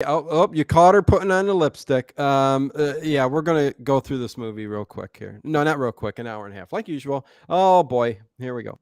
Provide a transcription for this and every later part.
Oh, you caught her putting on the lipstick. Yeah, we're gonna go through this movie real quick here. No, not real quick. An hour and a half, like usual. Oh boy, here we go.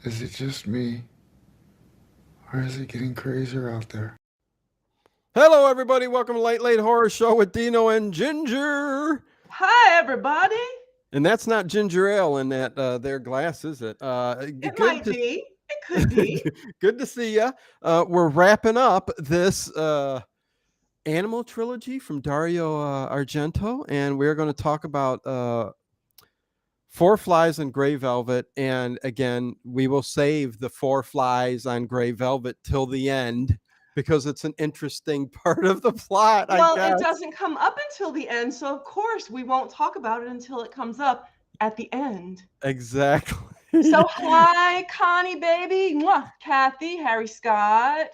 Is it just me? Or is it getting crazier out there? Hello, everybody. Welcome to Late Horror Show with Dino and Ginger. Hi, everybody. And that's not ginger ale in that their glass, is it? It Good might to be. It could be. good to see you. We're wrapping up this animal trilogy from Dario Argento, and we're going to talk about Four Flies on Gray Velvet. And again, we will save the Four Flies on Gray Velvet till the end because it's an interesting part of the plot. Well, I guess it doesn't come up until the end, so of course we won't talk about it until it comes up at the end. Exactly. So hi, Connie, baby. Mwah. Kathy, Harry Scott,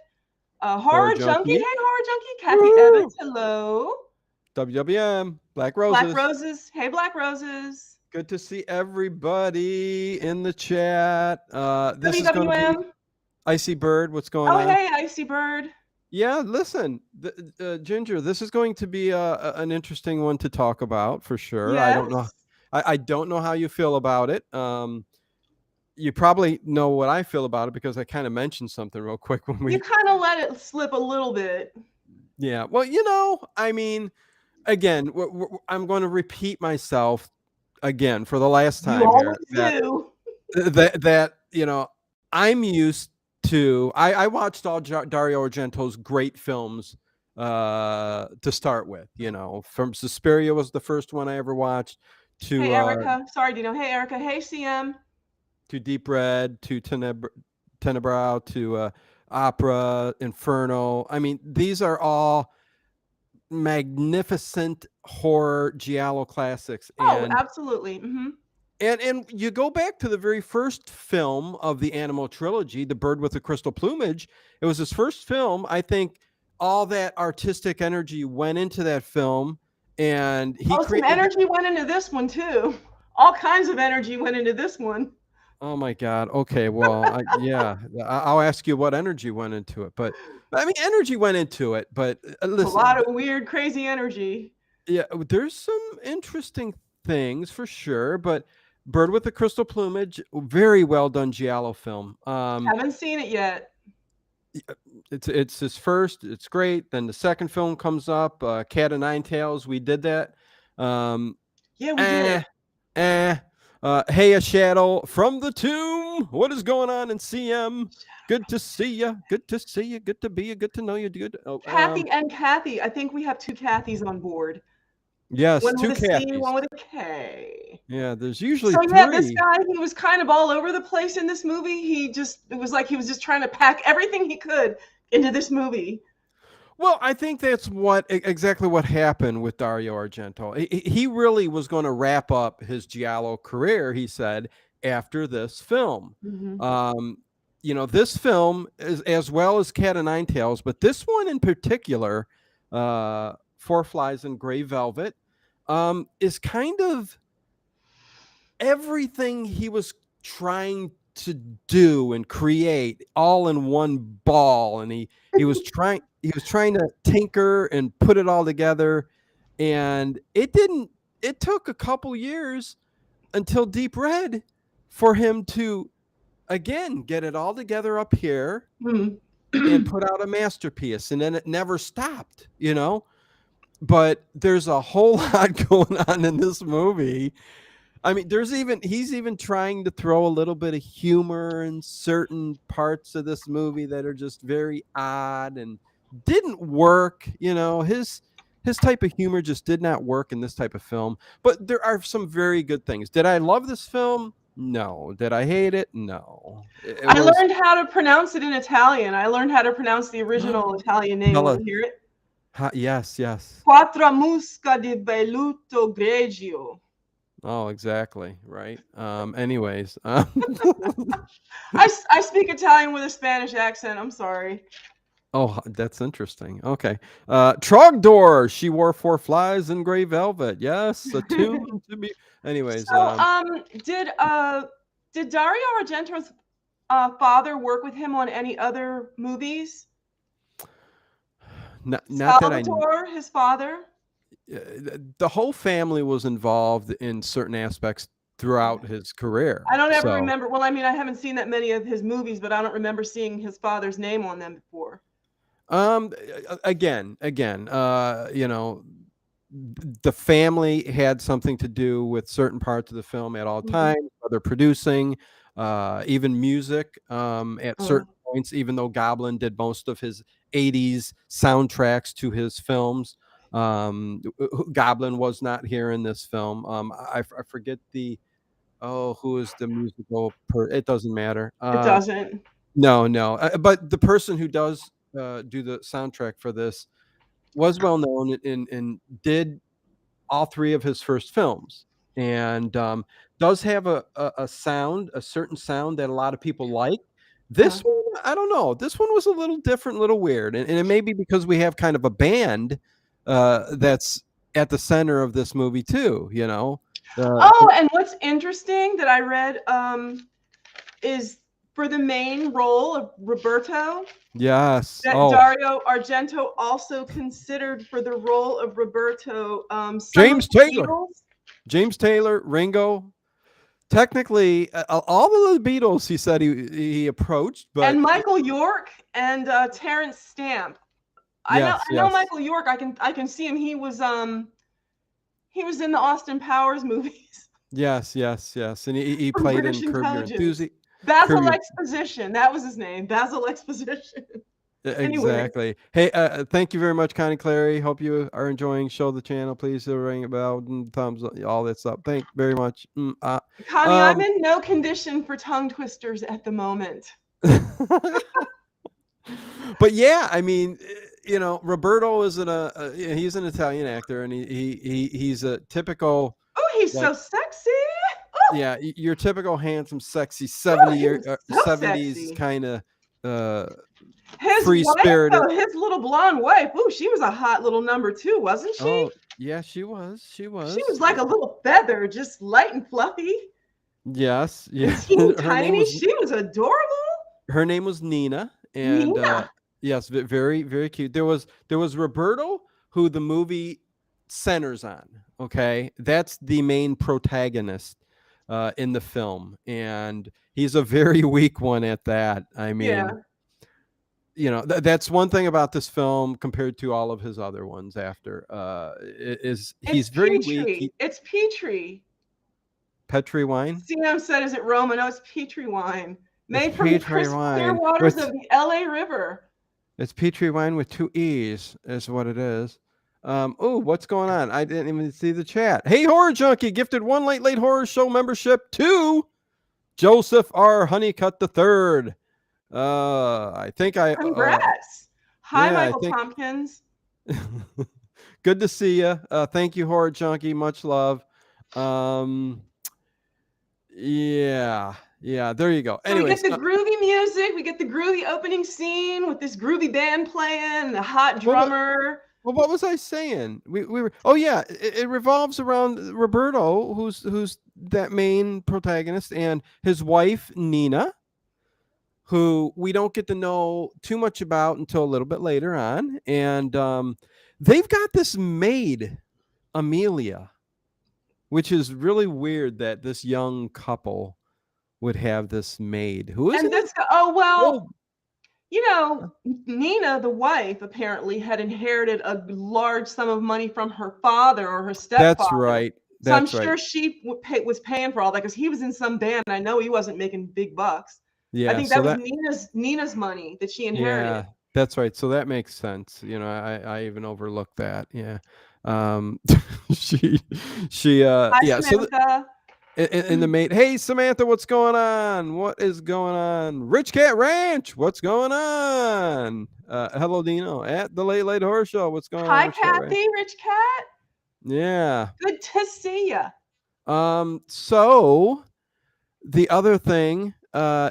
Horror Junkie. Hey, Horror Junkie. Kathy Woo! Evans. Hello. WWM, Black Roses. Black Roses. Hey, Black Roses. Good to see everybody in the chat. This is going to WWM. be Icy Bird. What's going on? Oh, hey, Icy Bird. Yeah, listen, Ginger, this is going to be an interesting one to talk about for sure. Yes. I don't know. I don't know how you feel about it. You probably know what I feel about it because I kind of mentioned something real quick when we. You kind of let it slip a little bit. Yeah. Well, I mean, again, I'm going to repeat myself again for the last time You here. always do. That I'm used to. I watched all Dario Argento's great films to start with. From Suspiria was the first one I ever watched. To Hey, Erica. Sorry, Dino. Hey, Erica. Hey, CM. To Deep Red, to Tenebrae, to Opera, Inferno. I mean, these are all magnificent horror giallo classics. Oh, absolutely. Mm-hmm. And you go back to the very first film of the Animal trilogy, The Bird with the Crystal Plumage. It was his first film. I think all that artistic energy went into that film, and some energy went into this one too. All kinds of energy went into this one. Oh my God. Okay. Well, I'll ask you what energy went into it, but I mean, energy went into it, but listen, a lot of weird, crazy energy. Yeah, there's some interesting things for sure, but Bird with the Crystal Plumage, very well done giallo film. Haven't seen it yet. It's his first. It's great. Then the second film comes up, Cat o' Nine Tails. We did that. Yeah, we did. Hey, a shadow from the tomb. What is going on in CM? Good to see you. Good to see you. Good to be you. Good to know you. Good. Kathy and Kathy. I think we have two Kathys on board. Yes, one two with a Kathys. C, one with a K. Yeah, there's usually so three. Yeah, this guy, he was kind of all over the place in this movie. It was like he was just trying to pack everything he could into this movie. Well, I think that's exactly what happened with Dario Argento. He really was going to wrap up his giallo career, he said, after this film. Mm-hmm. This film is as well as Cat o' Nine Tails, but this one in particular, Four Flies in Gray Velvet, is kind of everything he was trying to do and create all in one ball, and he was trying to tinker and put it all together, and it took a couple years until Deep Red for him to again get it all together up here and put out a masterpiece, and then it never stopped, but there's a whole lot going on in this movie. I mean, he's even trying to throw a little bit of humor in certain parts of this movie that are just very odd and didn't work. His type of humor just did not work in this type of film. But there are some very good things. Did I love this film? No. Did I hate it? No. I learned how to pronounce it in Italian. I learned how to pronounce the original Italian name. Want to hear it? Yes, yes. Quattro musca di velluto grigio. Oh, exactly. Right. Anyways, I speak Italian with a Spanish accent. I'm sorry. oh, that's interesting. Okay. Trogdor, she wore 4 flies in gray velvet. Yes, a tune to be. Anyways, So, did Dario Argento's father work with him on any other movies? not that I. Salvatore, his father. The whole family was involved in certain aspects throughout his career. I don't ever So, remember. Well, I mean, I haven't seen that many of his movies, but I don't remember seeing his father's name on them before. again, you know, the family had something to do with certain parts of the film at all times, whether producing, even music, at certain points, even though Goblin did most of his 80s soundtracks to his films. Goblin was not here in this film. I forget who is the musical it doesn't matter. It doesn't. No. But the person who does do the soundtrack for this was well known and did all 3 of his first films, and does have a certain sound that a lot of people like. This one, I don't know. This one was a little different, a little weird, and it may be because we have kind of a band that's at the center of this movie too. You know. And what's interesting that I read is for the main role of Roberto. Yes. That Dario Argento also considered for the role of Roberto James Taylor, Ringo. Technically, all of the Beatles, he said he approached, but and Michael York and Terrence Stamp. I know Michael York. I can see him. He was in the Austin Powers movies. Yes, and he played in Curb Your Enthusiasm. Basil Exposition. That was his name. Basil Exposition. Exactly. Hey, thank you very much, Connie Clary. Hope you are enjoying. Show the channel, please. Ring a bell and thumbs up, all that stuff. Thank you very much. Connie, I'm in no condition for tongue twisters at the moment. But yeah, I mean, you know, Roberto is he's an Italian actor, and he's a typical. Oh, he's so sexy. Ooh. Yeah, your typical handsome, sexy 70s kind of free-spirited. His little blonde wife. Ooh, she was a hot little number 2, wasn't she? Oh, yeah, she was. She was like a little feather, just light and fluffy. Yes, yeah. Tiny. She was adorable. Her name was Nina, and yes, very, very cute. There was Roberto, who the movie centers on. Okay, that's the main protagonist in the film, and he's a very weak one at that. I mean, you know, that's one thing about this film compared to all of his other ones after. He's very weak. It's Petri. Petri wine? Sam said, is it Roma? No, it's Petri wine. Made from the crystal clear waters of the LA River. It's Petri wine with 2 E's is what it is. Oh, what's going on? I didn't even see the chat. Hey, Horror Junkie gifted 1 late horror show membership to Joseph R. Honeycutt III. I think congrats. Hi, Michael Tompkins. Good to see you. Thank you, Horror Junkie. Much love. Yeah, there you go. Anyways, we get the groovy music. We get the groovy opening scene with this groovy band playing, the hot drummer. Well, what was I saying? We were. Oh yeah, it revolves around Roberto, who's that main protagonist, and his wife Nina, who we don't get to know too much about until a little bit later on, and they've got this maid, Amelia, which is really weird that this young couple would have this maid. Who is it? You know, Nina, the wife, apparently had inherited a large sum of money from her father or her stepfather. That's right. So I'm sure she was paying for all that because he was in some band. I know he wasn't making big bucks. Yeah, I think that was Nina's money that she inherited. Yeah, that's right. So that makes sense. You know, I even overlooked that. Yeah. She Hi, yeah. Samantha. And the mate, hey Samantha, what's going on? What is going on? Rich Cat Ranch, what's going on? Hello Dino at the Late Horror Show. What's going on, Hi, Rich Cat Ranch? Kathy, Rich Cat. Yeah. Good to see you. So the other thing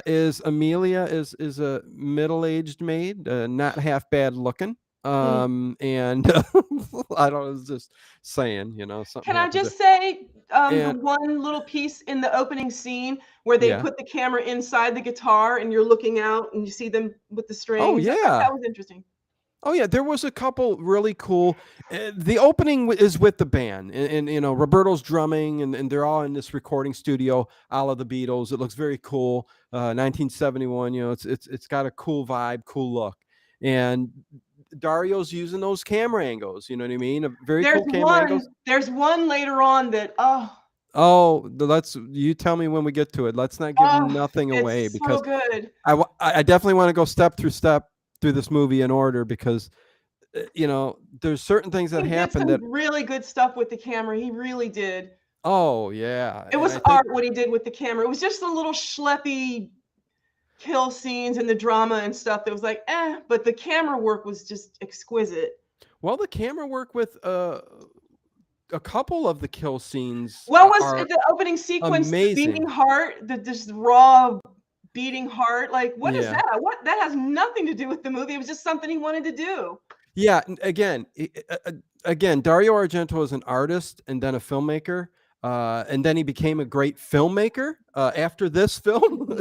is Amelia is a middle-aged maid, not half bad looking. And I don't know, was just saying, something Can I happens just say the and one little piece in the opening scene where they yeah. put the camera inside the guitar and you're looking out and you see them with the Oh strings? I thought yeah. that was interesting. Oh yeah, there was a couple really cool. The opening is with the band, and Roberto's drumming, and they're all in this recording studio, a la the Beatles. It looks very cool. 1971. It's got a cool vibe, cool look, and Dario's using those camera angles. You know what I mean? A very cool camera angles. There's one later on that Oh, let's you tell me when we get to it. Let's not give nothing away it's because so good. I definitely want to go step through this movie in order because there's certain things that happen He did that some really good stuff with the camera. He really did. oh yeah, It was art what he did with the camera. It was just the little schleppy kill scenes and the drama and stuff that was like but the camera work was just exquisite. Well, the camera work with a couple of the kill scenes What was the opening sequence? amazing. The beating heart, this raw beating heart. Like, what is Yeah. that? What that has nothing to do with the movie. It was just something he wanted to do. Yeah. Again, Dario Argento is an artist and then a filmmaker. And then he became a great filmmaker after this film.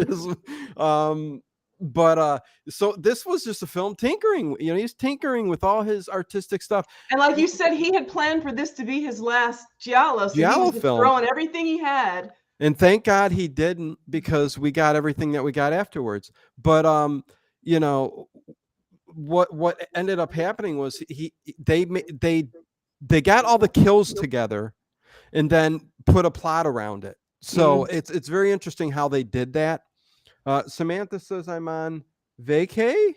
But so this was just a film tinkering. He's tinkering with all his artistic stuff. And like you said, he had planned for this to be his last Giallo, so he was just film. throwing everything he had. And thank God he didn't, because we got everything that we got afterwards. But what ended up happening was they got all the kills together and then put a plot around it. So it's very interesting how they did that. Samantha says I'm on vacay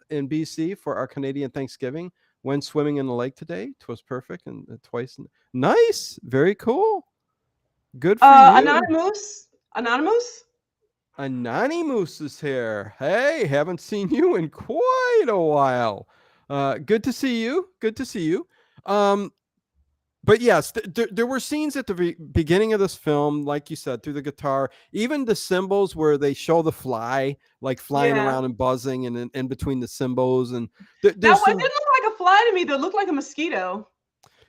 in BC for our Canadian Thanksgiving. Went swimming in the lake today. 'Twas perfect and twice. Nice, very cool. Good for you. Anonymous is here. Hey, haven't seen you in quite a while. Good to see you. Good to see you. But yes, there were scenes at the beginning of this film, like you said, through the guitar, even the cymbals where they show the fly, like flying around and buzzing, and in between the cymbals. And it didn't look like a fly to me. That looked like a mosquito.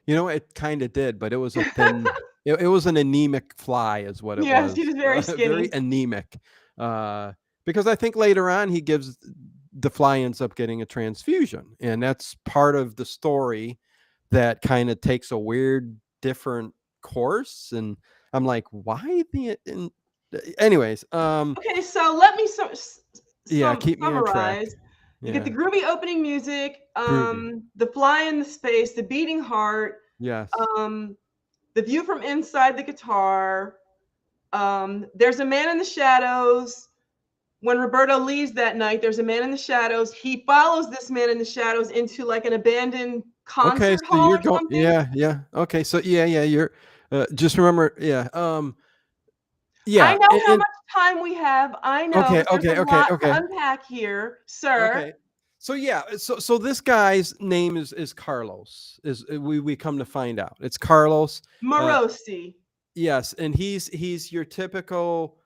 It kind of did, but it was a thin. it was an anemic fly, is what it was. Yes, he was very skinny, very anemic. Because I think later on the fly ends up getting a transfusion, and that's part of the story that kind of takes a weird different course. And I'm like, why anyways okay, so let me keep me on track. You get the groovy opening music, the fly in the space, the beating heart, yes, the view from inside the guitar, there's a man in the shadows. When Roberto leaves that night, there's a man in the shadows. He follows this man in the shadows into like an abandoned concert hall. You're going, yeah. Okay, so you're just remember, yeah. I know how much time we have. I know. Okay. To unpack here, sir. Okay. So so this guy's name is Carlos. We come to find out it's Carlos Morosi. Yes, and he's your typical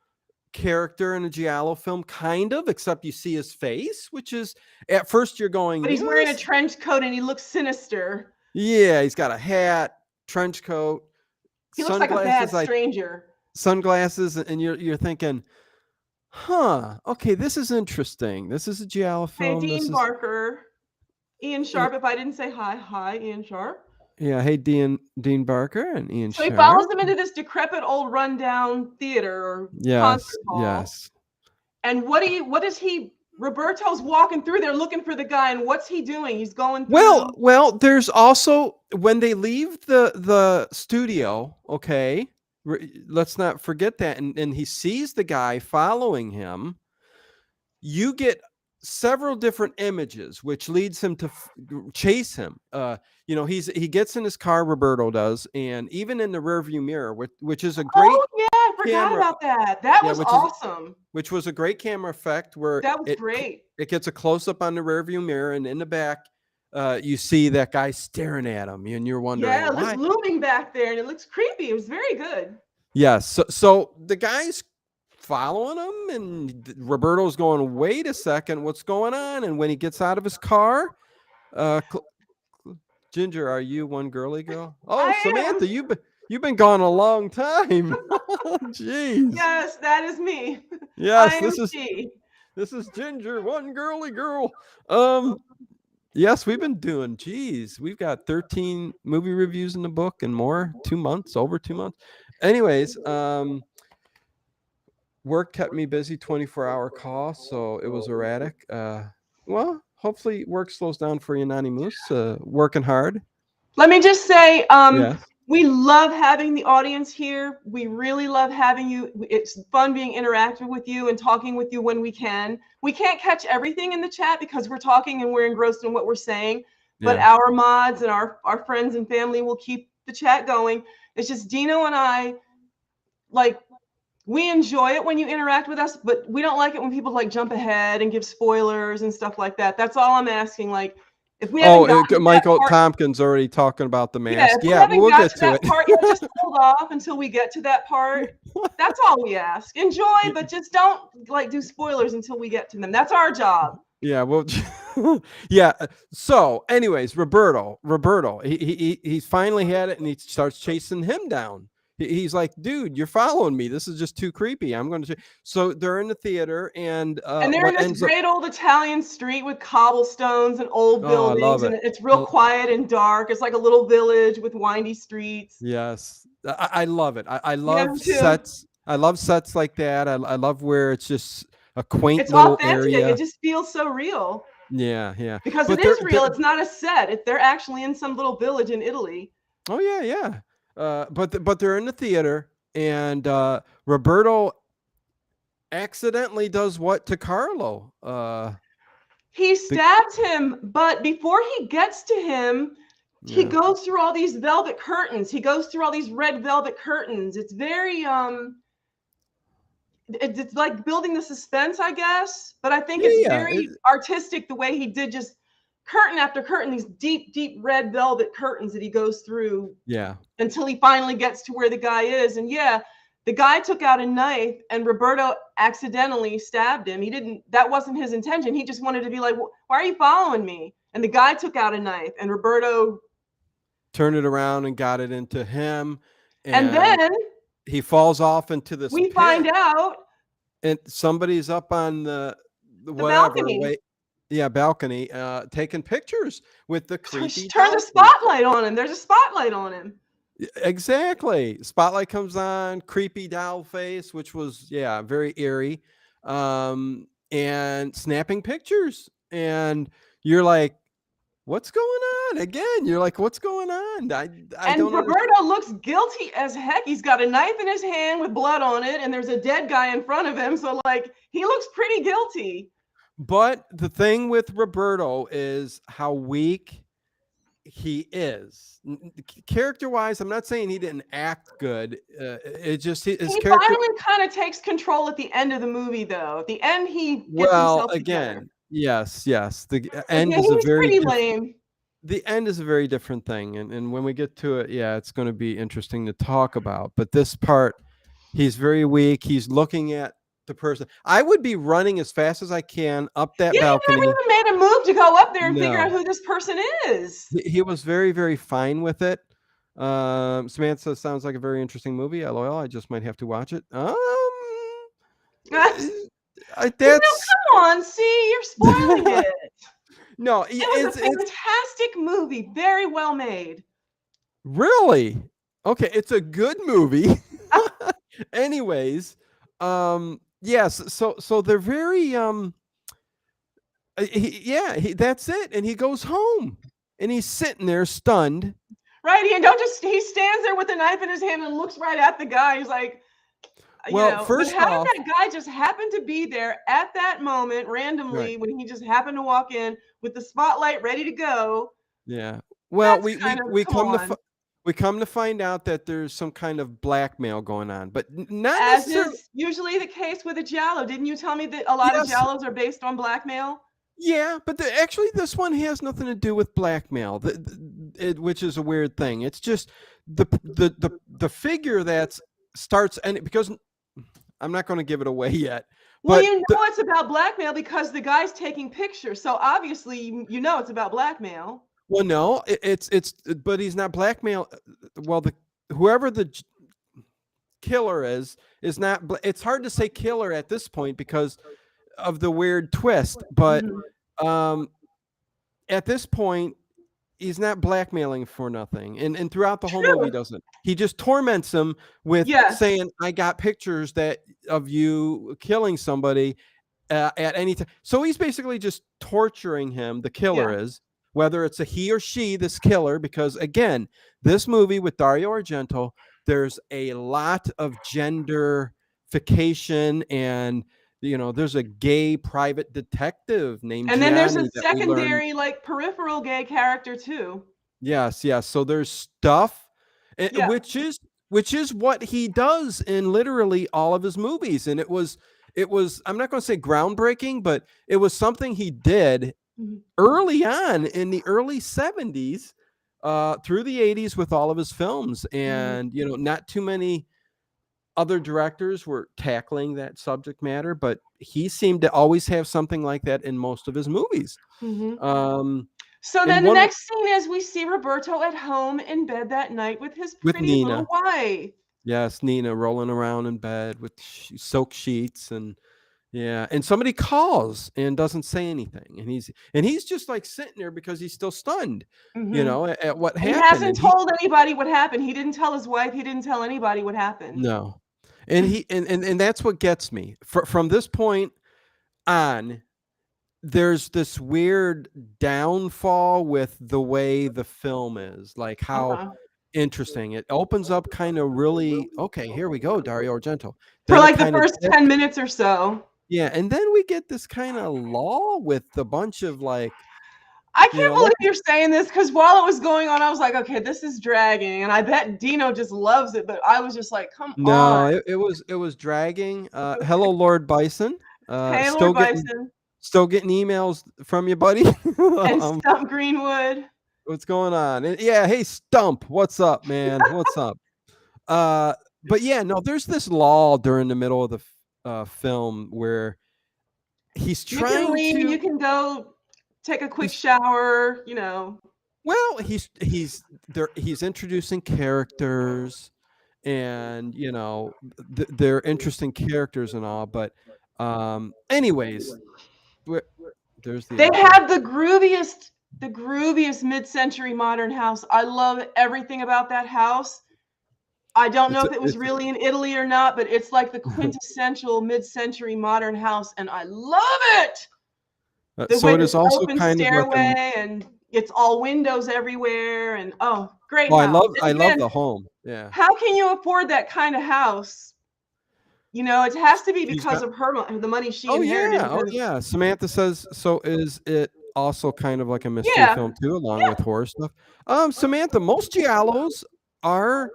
character in a Giallo film, kind of, except you see his face, which is at first you're going, but he's wearing a trench coat and he looks sinister. Yeah, he's got a hat, trench coat, he looks like a bad stranger. Sunglasses, and you're thinking, okay, this is interesting. This is a Giallo film. Hey, Dean Barker, Ian Sharp. If I didn't say hi, Ian Sharp. Yeah, hey, Dean Barker and Ian Sharp. So he follows him into this decrepit old rundown theater or concert hall. Yes. And what is he? Roberto's walking through there looking for the guy, and what's he doing? He's going through. Well, there's also when they leave the studio, okay, let's not forget that, and he sees the guy following him. You get several different images, which leads him to chase him. He gets in his car, Roberto does, and even in the rearview mirror, which is a great Oh yeah, I forgot camera. about that. That Yeah, was awesome. which was a great camera effect where That was great. it gets a close up on the rearview mirror, and in the back, you see that guy staring at him, and you're wondering Yeah, it looks why. looming back there, and it looks creepy. It was very good. Yes, so the guy's following him, and Roberto's going, "Wait a second, what's going on?" And when he gets out of his car, Ginger, are you one girly girl? Oh, I Samantha, am. you've been gone a long time. Jeez. Yes, that is me. Yes, I am she. this is Ginger, one girly girl. Yes, we've been doing. Geez, we've got 13 movie reviews in the book and more. 2 months, over 2 months. Anyways, work kept me busy, 24-hour call, so it was erratic. Well, hopefully work slows down for you, Nani Moose. Working hard. Let me just say, Yes. we love having the audience here. We really love having you. It's fun being interactive with you and talking with you when we can. We can't catch everything in the chat because we're talking and we're engrossed in what we're saying. But Yeah. our mods and our friends and family will keep the chat going. It's just Dino and I, like, we enjoy it when you interact with us, but we don't like it when people like jump ahead and give spoilers and stuff like that. That's all I'm asking. Like, if we haven't gotten to that Michael part, Tompkins already talking about the yeah, mask. if we Yeah, haven't we'll got get to to that it. part yet, just hold off until we get to that part. That's all we ask. Enjoy, but just don't like do spoilers until we get to them. That's our job. Yeah, well, yeah. So, anyways, Roberto, he's finally had it, and he starts chasing him down. He's like, "Dude, you're following me. This is just too creepy. I'm going to." So they're in the theater, and And they're in what this ends up? great old Italian street with cobblestones and old Oh, I buildings, love and it. it's real quiet and dark. It's like a little village with windy streets. Yes, I love it. I Yeah, love me too. sets. I love sets like that. I love where it's just a quaint It's little authentic. area. It just feels so real Yeah. because it But is real. It's not a set. They're actually in some little village in Italy. Oh yeah. But they're in the theater, and Roberto accidentally does what to Carlo? He stabs him, but before he gets to him, he Yeah. goes through all these velvet curtains. He goes through all these red velvet curtains. It's very it's like building the suspense, I guess. But I think it's Yeah. very artistic the way he did, just curtain after curtain, these deep red velvet curtains that he goes through Yeah. until he finally gets to where the guy is. And yeah, the guy took out a knife and Roberto accidentally stabbed him. That wasn't his intention. He just wanted to be like, why are you following me? And the guy took out a knife and Roberto Turned it around and got it into him, and and then he falls off into this we pit, find out and somebody's up on the the whatever balcony. balcony, taking pictures with the creepy Turn the doll. spotlight on him. There's a spotlight on him. Exactly. Spotlight comes on, creepy doll face, which was very eerie, and snapping pictures, and you're like, what's going on? Again, you're like, what's going on? I And don't understand. Roberto looks guilty as heck. He's got a knife in his hand with blood on it, and there's a dead guy in front of him. So like, he looks pretty guilty. But the thing with Roberto is how weak he is. Character wise, I'm not saying he didn't act good. It just his He character. finally kind of takes control at the end of the movie, though. At the end, he gets Well, himself together. again, yes. The But end yeah, is he a was very pretty lame. the end is a very different thing, and when we get to it, it's going to be interesting to talk about. But this part, he's very weak. He's looking at the person. I would be running as fast as I can up that Yeah, he balcony. never even made a move to go up there and figure out No. who this person is. He was very, very fine with it. Samantha sounds like a very interesting movie. LOL. I just might have to watch it. That's No, come on, see, you're spoiling it. no. It was a fantastic movie, very well made. Really? Okay, it's a good movie. Anyways, yes. So they're very that's it, and he goes home, and he's sitting there stunned. Right, he stands there with a knife in his hand and looks right at the guy. He's like, Well, But first how did off, that guy just happen to be there at that moment right. randomly when he just happened to walk in with the spotlight ready to go? Yeah. Well, That's we kind we of, we come come to on. we come to find out that there's some kind of blackmail going on, but not As necessarily. is usually the case with a Giallo. Didn't you tell me that a lot of Yes. Giallos are based on blackmail? Yeah, but actually, this one has nothing to do with blackmail, which is a weird thing. It's just the figure that starts, and because I'm not going to give it away yet, Well, but you know it's about blackmail because the guy's taking pictures. So obviously, you know it's about blackmail. well, no, but he's not blackmail. Well, the whoever the killer is not. It's hard to say killer at this point because of the weird twist, but Mhm. um, at this point, he's not blackmailing for nothing, and throughout the whole movie, he True. doesn't. He just torments him with Yes. saying, "I got pictures that of you killing somebody at any time." So he's basically just torturing him. The killer Yeah. is, whether it's a he or she, this killer, because again, this movie with Dario Argento, there's a lot of genderfication, and there's a gay private detective named And then there's a Gianni that we learn. secondary, like, peripheral gay character too. Yes, yes. So there's stuff, Yeah. which is what he does in literally all of his movies, and it was I'm not going to say groundbreaking, but it was something he did Mhm. early on in the early 70s, through the 80s with all of his films, Mhm. and not too many other directors were tackling that subject matter, but he seemed to always have something like that in most of his movies. Mhm. Um, So and then the one next scene is we see Roberto at home in bed that night with his with pretty little Nina. wife. Yes, Nina rolling around in bed with soaked sheets, and yeah, and somebody calls and doesn't say anything, and he's just like sitting there because he's still stunned, Mhm. at what He happened, hasn't and he told anybody what happened. He didn't tell his wife. He didn't tell anybody what happened. no, and he and that's what gets me. From this point on, there's this weird downfall with the way the film is, like how Uh-huh. interesting it opens up, kind of really okay. Here we go, Dario Argento. For, Then it like, the kind of first 10 minutes or so. yeah, and then we get this kinda lull with a bunch of, like, I can't let's believe you're saying this because while it was going on, I was like, "Okay, this is dragging," and I bet Dino just loves it, but I was just like, "Come on." no, it was dragging. Hello, Lord Bison. Hey, Still Lord getting Bison still getting emails from you, buddy? and Um, Stump Greenwood. what's going on? And yeah, hey, Stump, what's up, man? What's up? Uh, but yeah, no, there's this lull during the middle of the film where he's You can trying leave, to you can go take a quick he's shower. well, he's introducing characters, and they're interesting characters and all, but anyways, wh- there's the They echo. have the grooviest mid-century modern house. I love everything about that house. I don't know It's a, if it was it's really in Italy or not, but it's like the quintessential mid-century modern house, and I love it. so With it is its also open kind of like stairway and it's all windows everywhere, and oh, great well, house. I And love again, the home, yeah. how can you afford that kind of house? It has to be She's because got of the money she oh inherited. yeah, oh Because yeah. Samantha says, so is it also kind of like a mystery yeah, film too, along with horror stuff? Samantha, most giallos are a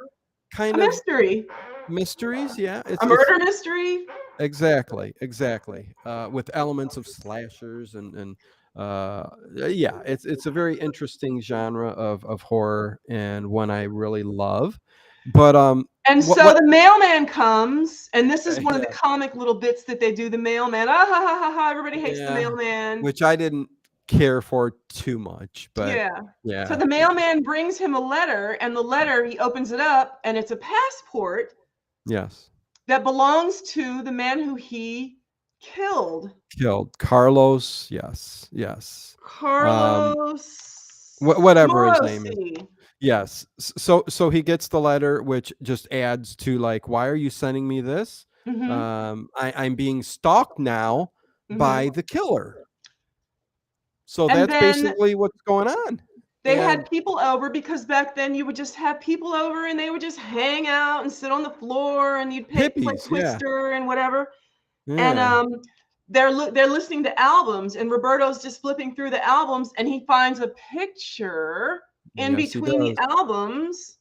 kind of mystery, mysteries. Yeah, a it's murder mystery. exactly, exactly. With elements of slashers and yeah, it's a very interesting genre of horror, and one I really love. But And so what the mailman comes, and this is okay, one of the yeah, comic little bits that they do. The mailman, ah ha ha ha ha. Everybody hates the yeah, mailman. which I didn't care for too much, but Yeah. So yeah, the yeah, mailman brings him a letter, and the letter, he opens it up, and it's a passport yes, that belongs to the man who he killed, killed Carlos. Yes, yes. Um, whatever his name is. Morosi. Yes. So he gets the letter, which just adds to like, why are you sending me this? Mhm, I'm being stalked now mhm. by the killer. So And that's then basically what's going on. They had And people over because back then you would just have people over and they would just hang out and sit on the floor and you'd play hippies, yeah, Twister and whatever. And yeah, they're listening to albums and Roberto's just flipping through the albums and he finds a picture in yes, he between the does. albums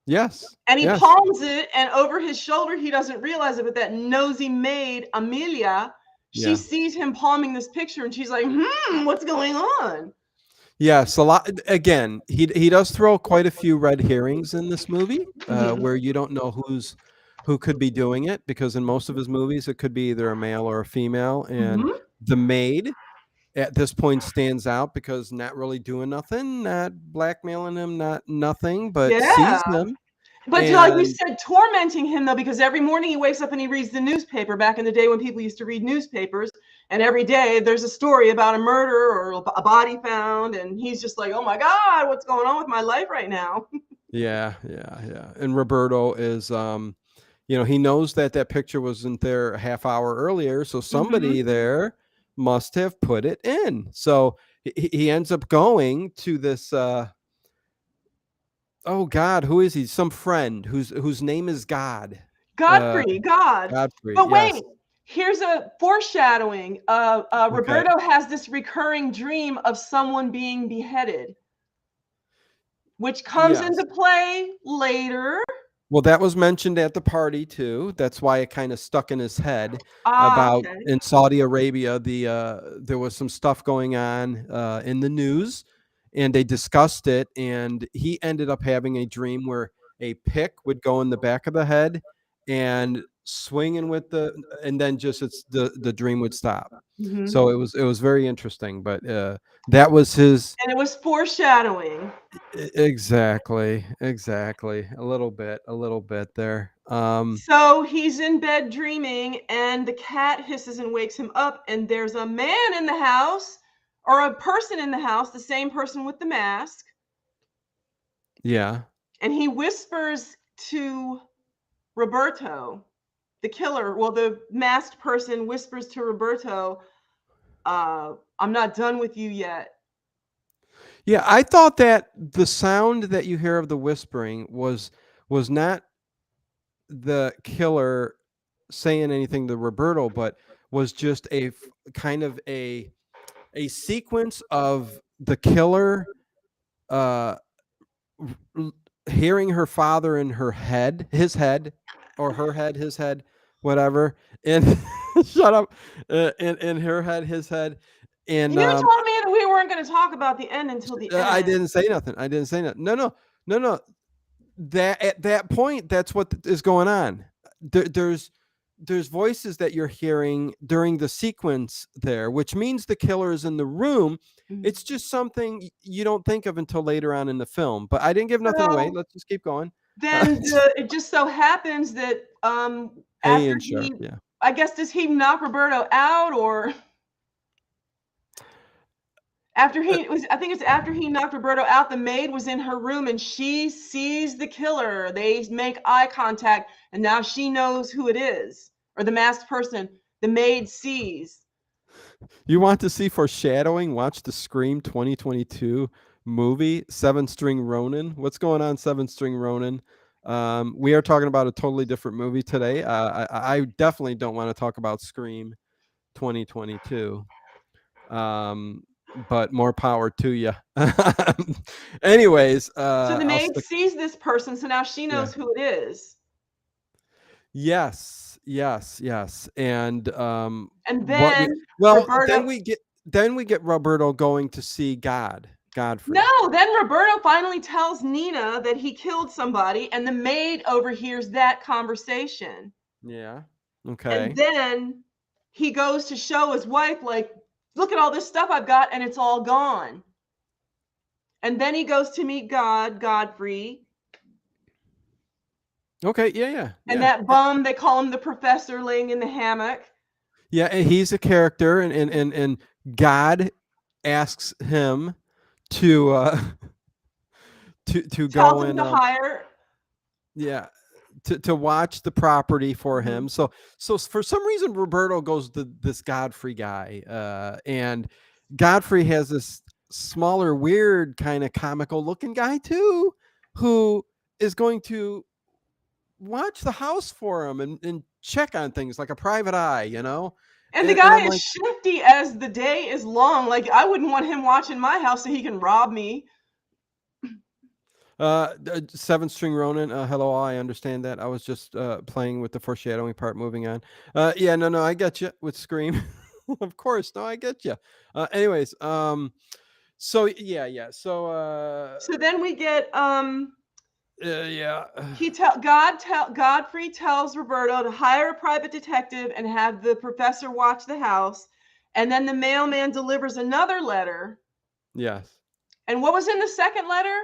Yes, and he yes, palms it, and over his shoulder he doesn't realize it, but that nosy maid Amelia, she yeah. sees him palming this picture and she's like, what's going on? Yes, a lot. Again, he does throw quite a few red herrings in this movie, Mhm. where you don't know who could be doing it, because in most of his movies it could be either a male or a female, and Mhm. the maid at this point stands out because not really doing nothing, not blackmailing him, not nothing, but Yeah. sees him But like you and said, tormenting him though, because every morning he wakes up and he reads the newspaper back in the day when people used to read newspapers. And every day there's a story about a murder or a body found. And he's just like, oh my God, what's going on with my life right now? yeah, yeah, yeah. And Roberto is he knows that that picture wasn't there a half hour earlier, so Mhm. somebody there must have put it in. So he ends up going to this oh God, who is he? Some friend whose name is God. Uh Godfrey, God. Godfrey, But yes. wait, here's a foreshadowing. Okay. Roberto has this recurring dream of someone being beheaded, which comes Yes. into play later. Well, that was mentioned at the party too. That's why it kind of stuck in his head Ah, about okay. in Saudi Arabia, there was some stuff going on in the news, and they discussed it, and he ended up having a dream where a pick would go in the back of the head and swinging with and then just the dream would stop. Mhm. So it was very interesting, but that was his. And it was foreshadowing. Exactly. A little bit there. So he's in bed dreaming, and the cat hisses and wakes him up, and there's a man in the house or a person in the house, the same person with the mask, Yeah. and he whispers to Roberto, the killer. Well, the masked person whispers to Roberto, I'm not done with you yet. Yeah, I thought that the sound that you hear of the whispering was not the killer saying anything to Roberto, but was just kind of a sequence of the killer uh r- hearing her father in his head, or her head, his head, whatever, and shut up, in her head, his head, and You told me that we weren't going to talk about the end until the I end. didn't say nothing. I didn't say nothing. No. That at that point, that's what is going on. There's voices that you're hearing during the sequence there, which means the killer is in the room. Mhm. It's just something you don't think of until later on in the film. But I didn't give nothing away. So Let's just keep going. then it just so happens that Hey, after and sure, he, yeah. I guess, does he knock Roberto out, or after Uh, he was, I think it's after he knocked Roberto out, the maid was in her room and she sees the killer. They make eye contact and now she knows who it is, or the masked person. The maid sees. You want to see foreshadowing? Watch the Scream 2022 movie, Seven String Ronin. What's going on, Seven String Ronin? We are talking about a totally different movie today. I definitely don't want to talk about Scream 2022. But more power to you. Anyways, So the I'll maid stick. sees this person, so now she Yeah. knows who it is. Yes. And And what we then well, Roberto, then we get Roberto going to see Godfrey. no, then Roberto finally tells Nina that he killed somebody, and the maid overhears that conversation. Yeah. And Okay. then he goes to show his wife, like, look at all this stuff I've got, and it's all gone. And then he goes to meet Godfrey, Okay. Yeah. and that bum, they call him the professor, laying in the hammock. Yeah. And he's a character, and God asks him to to Tells go him and to hire. yeah, to watch the property for Mhm. him. So for some reason Roberto goes to this Godfrey guy, and Godfrey has this smaller, weird, kind of comical looking guy too, who is going to watch the house for him and check on things like a private eye, you know? And the And I'm guy is like, shifty as the day is long. Like, I wouldn't want him watching my house so he can rob me. 7-string Ronin. Hello, I understand that. I was just playing with the foreshadowing part. Moving on. Yeah, no, I get you with Scream. Of course, no, I get you. Anyways, so yeah. So So then we get yeah. Godfrey tells Roberto to hire a private detective and have the professor watch the house. And then the mailman delivers another letter. Yes. And what was in the second letter?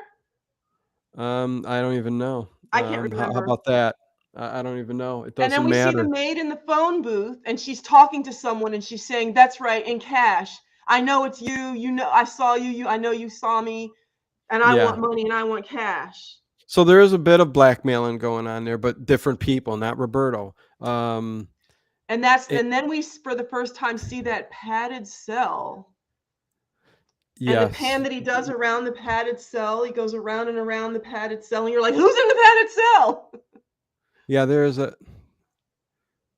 I don't even know. I can't How remember. about that? I don't even know. It And then doesn't we see the matter. maid in the phone booth, and she's talking to someone, and she's saying, "That's right, in cash. I know it's you. You know, I saw you. I know you saw me, and I Yeah. want money, and I want cash." So there is a bit of blackmailing going on there, but different people, not Roberto. And It, then we, for the first time, see that padded cell. And the yes. pan that he does around the padded cell, he goes around and around the padded cell, and you're like, "Who's in the padded cell?" Yeah, there's a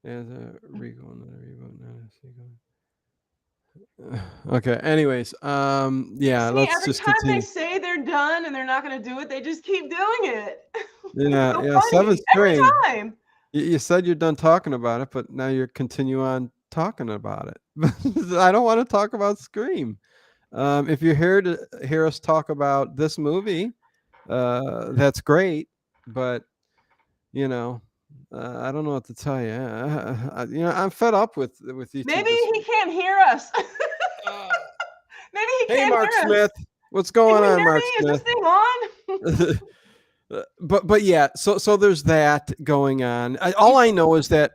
Rico and a reboot. Okay. Anyways, yeah, See, let's every just time they continue. say they're done and they're not going to do it, they just keep doing it. It's Yeah, so yeah, seven funny every string. time. You said you're done talking about it, but now you're continue on talking about it. I don't want to talk about Scream. If you're here to hear us talk about this movie, that's great. But you know, I don't know what to tell you. I'm fed up with you two Maybe this he week. can't hear us. Uh, Maybe he hey, can't Mark hear us. Smith, what's Can going you on, hear Mark me? Is this Smith? thing on? But yeah, so there's that going on. All I know is that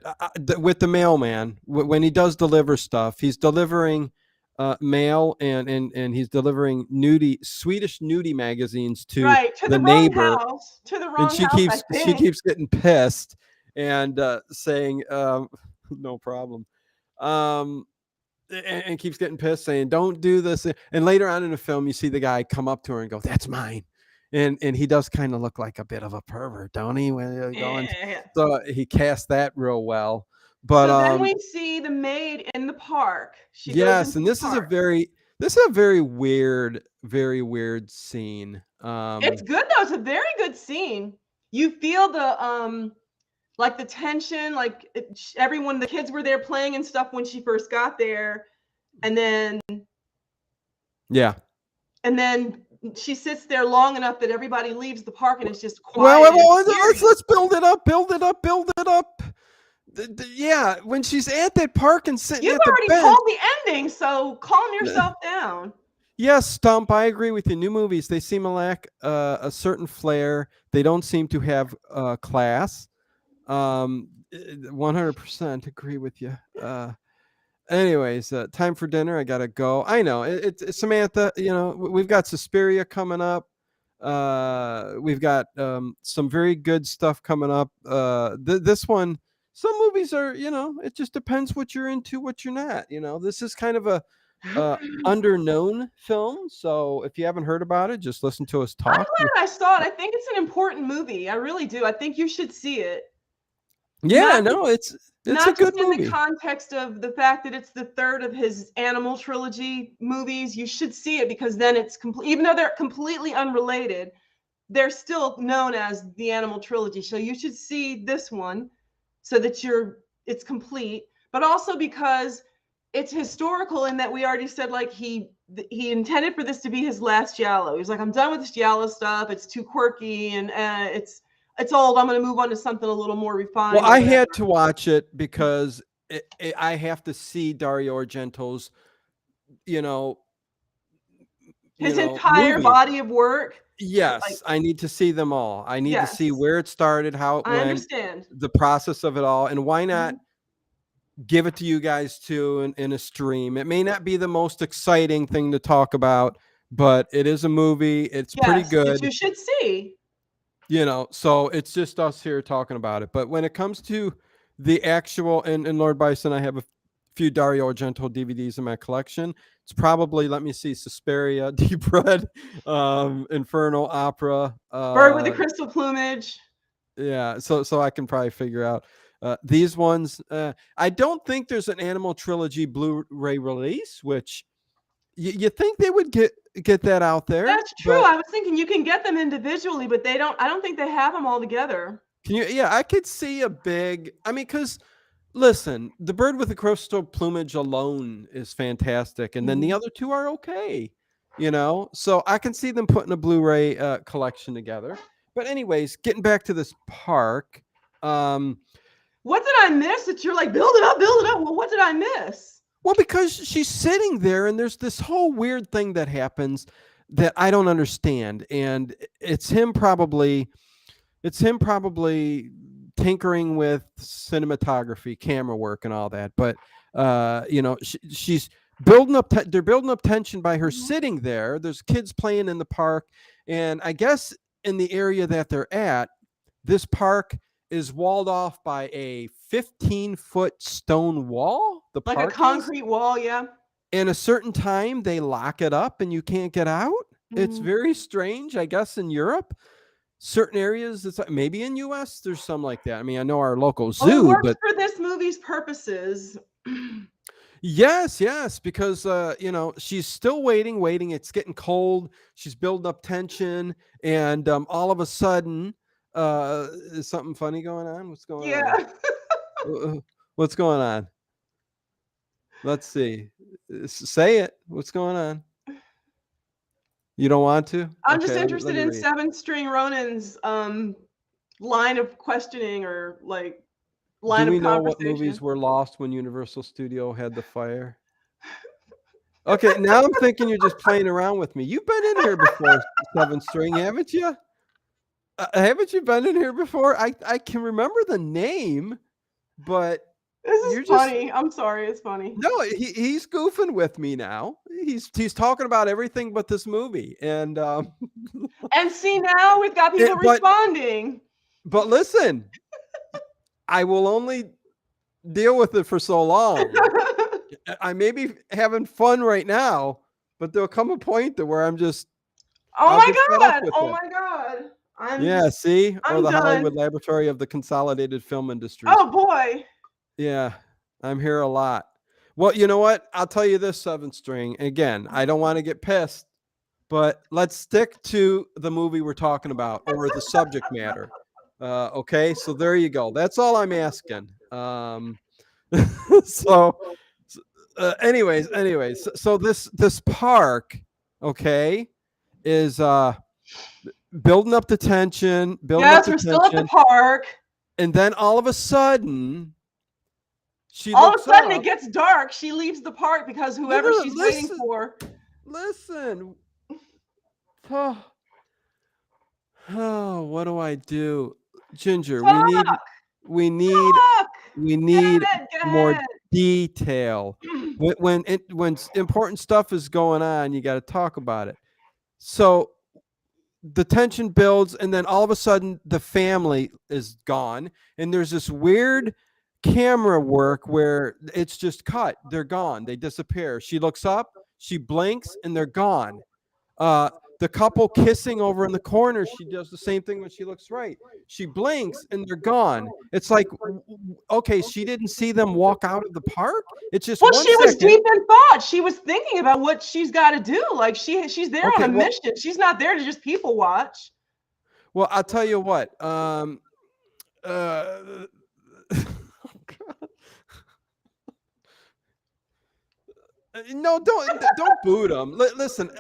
with the mailman, when he does deliver stuff, he's delivering mail and he's delivering Swedish nudie magazines to Right, to the the wrong neighbor, house. To the and wrong house, I she think. keeps getting pissed and saying no problem. Um, and keeps getting pissed, saying, "Don't do this." And later on in the film, you see the guy come up to her and go, "That's mine," and he does kind of look like a bit of a pervert, don't he? When you're going, Yeah. so he cast that real well. But So then we see the maid in the park. She goes yes, into and the park. this is a very weird scene. It's good though. It's a very good scene. You feel the like the tension, like everyone, the kids were there playing and stuff when she first got there, and then Yeah. she sits there long enough that everybody leaves the park and it's just Well, quiet and let's build it up, build it up. Yeah, when she's at that park and sitting You've at the already bench. told the ending, so calm yourself down. Yes, Stump, I agree with you. New movies, they seem to lack a certain flair. They don't seem to have class. 100% agree with you. Anyways, time for dinner. I gotta go. I know it's Samantha. You know, we've got Suspiria coming up. We've got some very good stuff coming up. This one, some movies are, it just depends what you're into, what you're not. This is kind of a underknown film. So if you haven't heard about it, just listen to us I'm talk. glad I saw it. I think it's an important movie. I really do. I think you should see it. Yeah, Not no, it's a not good just in the movie. context of the fact that it's the third of his animal trilogy movies. You should see it because then it's complete. Even though they're completely unrelated, they're still known as the animal trilogy. So you should see this one so that it's complete, but also because it's historical in that we already said like he intended for this to be his last Giallo. He was like, I'm done with this Giallo stuff. It's too quirky and it's old. I'm going to move on to something a little more Well, refined or I whatever. had to watch it because I have to see Dario Argento's, you know, His entire movies. body of work. Like, Yes, I need to see them all. I need to see yes, where it started, how it I went, understand. the process of it all, and why not Mhm. give it to you guys too in a stream. It may not be the most exciting thing to talk about, but it is a movie. It's pretty Yes, that good, you should see. so it's just us here talking about it. But when it comes to the actual, and Lord Bison, I have a few Dario Argento DVDs in my collection. It's probably, let me see, Suspiria, Deep Red, Infernal, Opera. Bird with the crystal plumage. Yeah, so I can probably figure out these ones. I don't think there's an Animal Trilogy Blu-ray release, which you think they would get that out there. That's true. I was thinking you can get them individually, but they don't. I don't think they have them all together. Can you? Yeah, I could see a big. I mean, because listen, the Bird with the Crystal Plumage alone is fantastic, and then the other two are okay. You know, so I can see them putting a Blu-ray collection together. But anyways, getting back to this park. What did I miss that you're like, build it up, build it up? Well, what did I miss? Well, because she's sitting there and there's this whole weird thing that happens that I don't understand. And it's him probably tinkering with cinematography, camera work and all that. But, you know, she's building up, they're building up tension by her sitting there. There's kids playing in the park. And I guess in the area that they're at, this park is walled off by a 15-foot stone wall. The like park a concrete wall, yeah. And a certain time they lock it up and you can't get out. It's very strange. I guess in Europe, certain areas, it's like, maybe in US there's some like that. I mean, I know our local zoo, it works but for this movie's purposes. yes, because you know, she's still waiting. It's getting cold. She's building up tension, and all of a sudden, is something funny going on? What's going on? What's going on? Let's see. Say it. What's going on? You don't want to? I'm just interested in 7-string Ronin's line of questioning or like line Do we of know what conversation. movies were lost when Universal Studio had the fire? Okay, now I'm thinking you're just playing around with me. You've been in here before, 7-string, haven't you? Haven't you been in here before? I can remember the name, but this is funny. I'm sorry, it's funny. No, he's goofing with me now. He's talking about everything but this movie, and and see, now we've got people responding. But listen, I will only deal with it for so long. I may be having fun right now, but there'll come a point to where I'm just. Oh my god! Oh my god! See, I'm or the done. Hollywood Laboratory of the Consolidated Film Industry. Oh boy! Yeah, I'm here a lot. Well, you know what? I'll tell you this, 7-string. Again, I don't want to get pissed, but let's stick to the movie we're talking about or the subject matter. Okay, so there you go. That's all I'm asking. Anyways, so this park, okay, is building up the tension. We're still at the park, and then all of a sudden. It gets dark. She leaves the park because whoever she's waiting for. Listen. Oh, what do I do? Ginger, we need more detail. When important stuff is going on, you got to talk about it. So the tension builds, and then all of a sudden the family is gone, and there's this weird camera work where it's just cut. They're gone. They disappear. She looks up, she blinks, and they're gone. The couple kissing over in the corner, she does the same thing when she looks right. She blinks and they're gone. It's like, okay, she didn't see them walk out of the park. It's just she was deep in thought. She was thinking about what she's got to do. Like she's there on a mission. She's not there to just people watch. Well, I'll tell you what. No, don't boot them. Listen,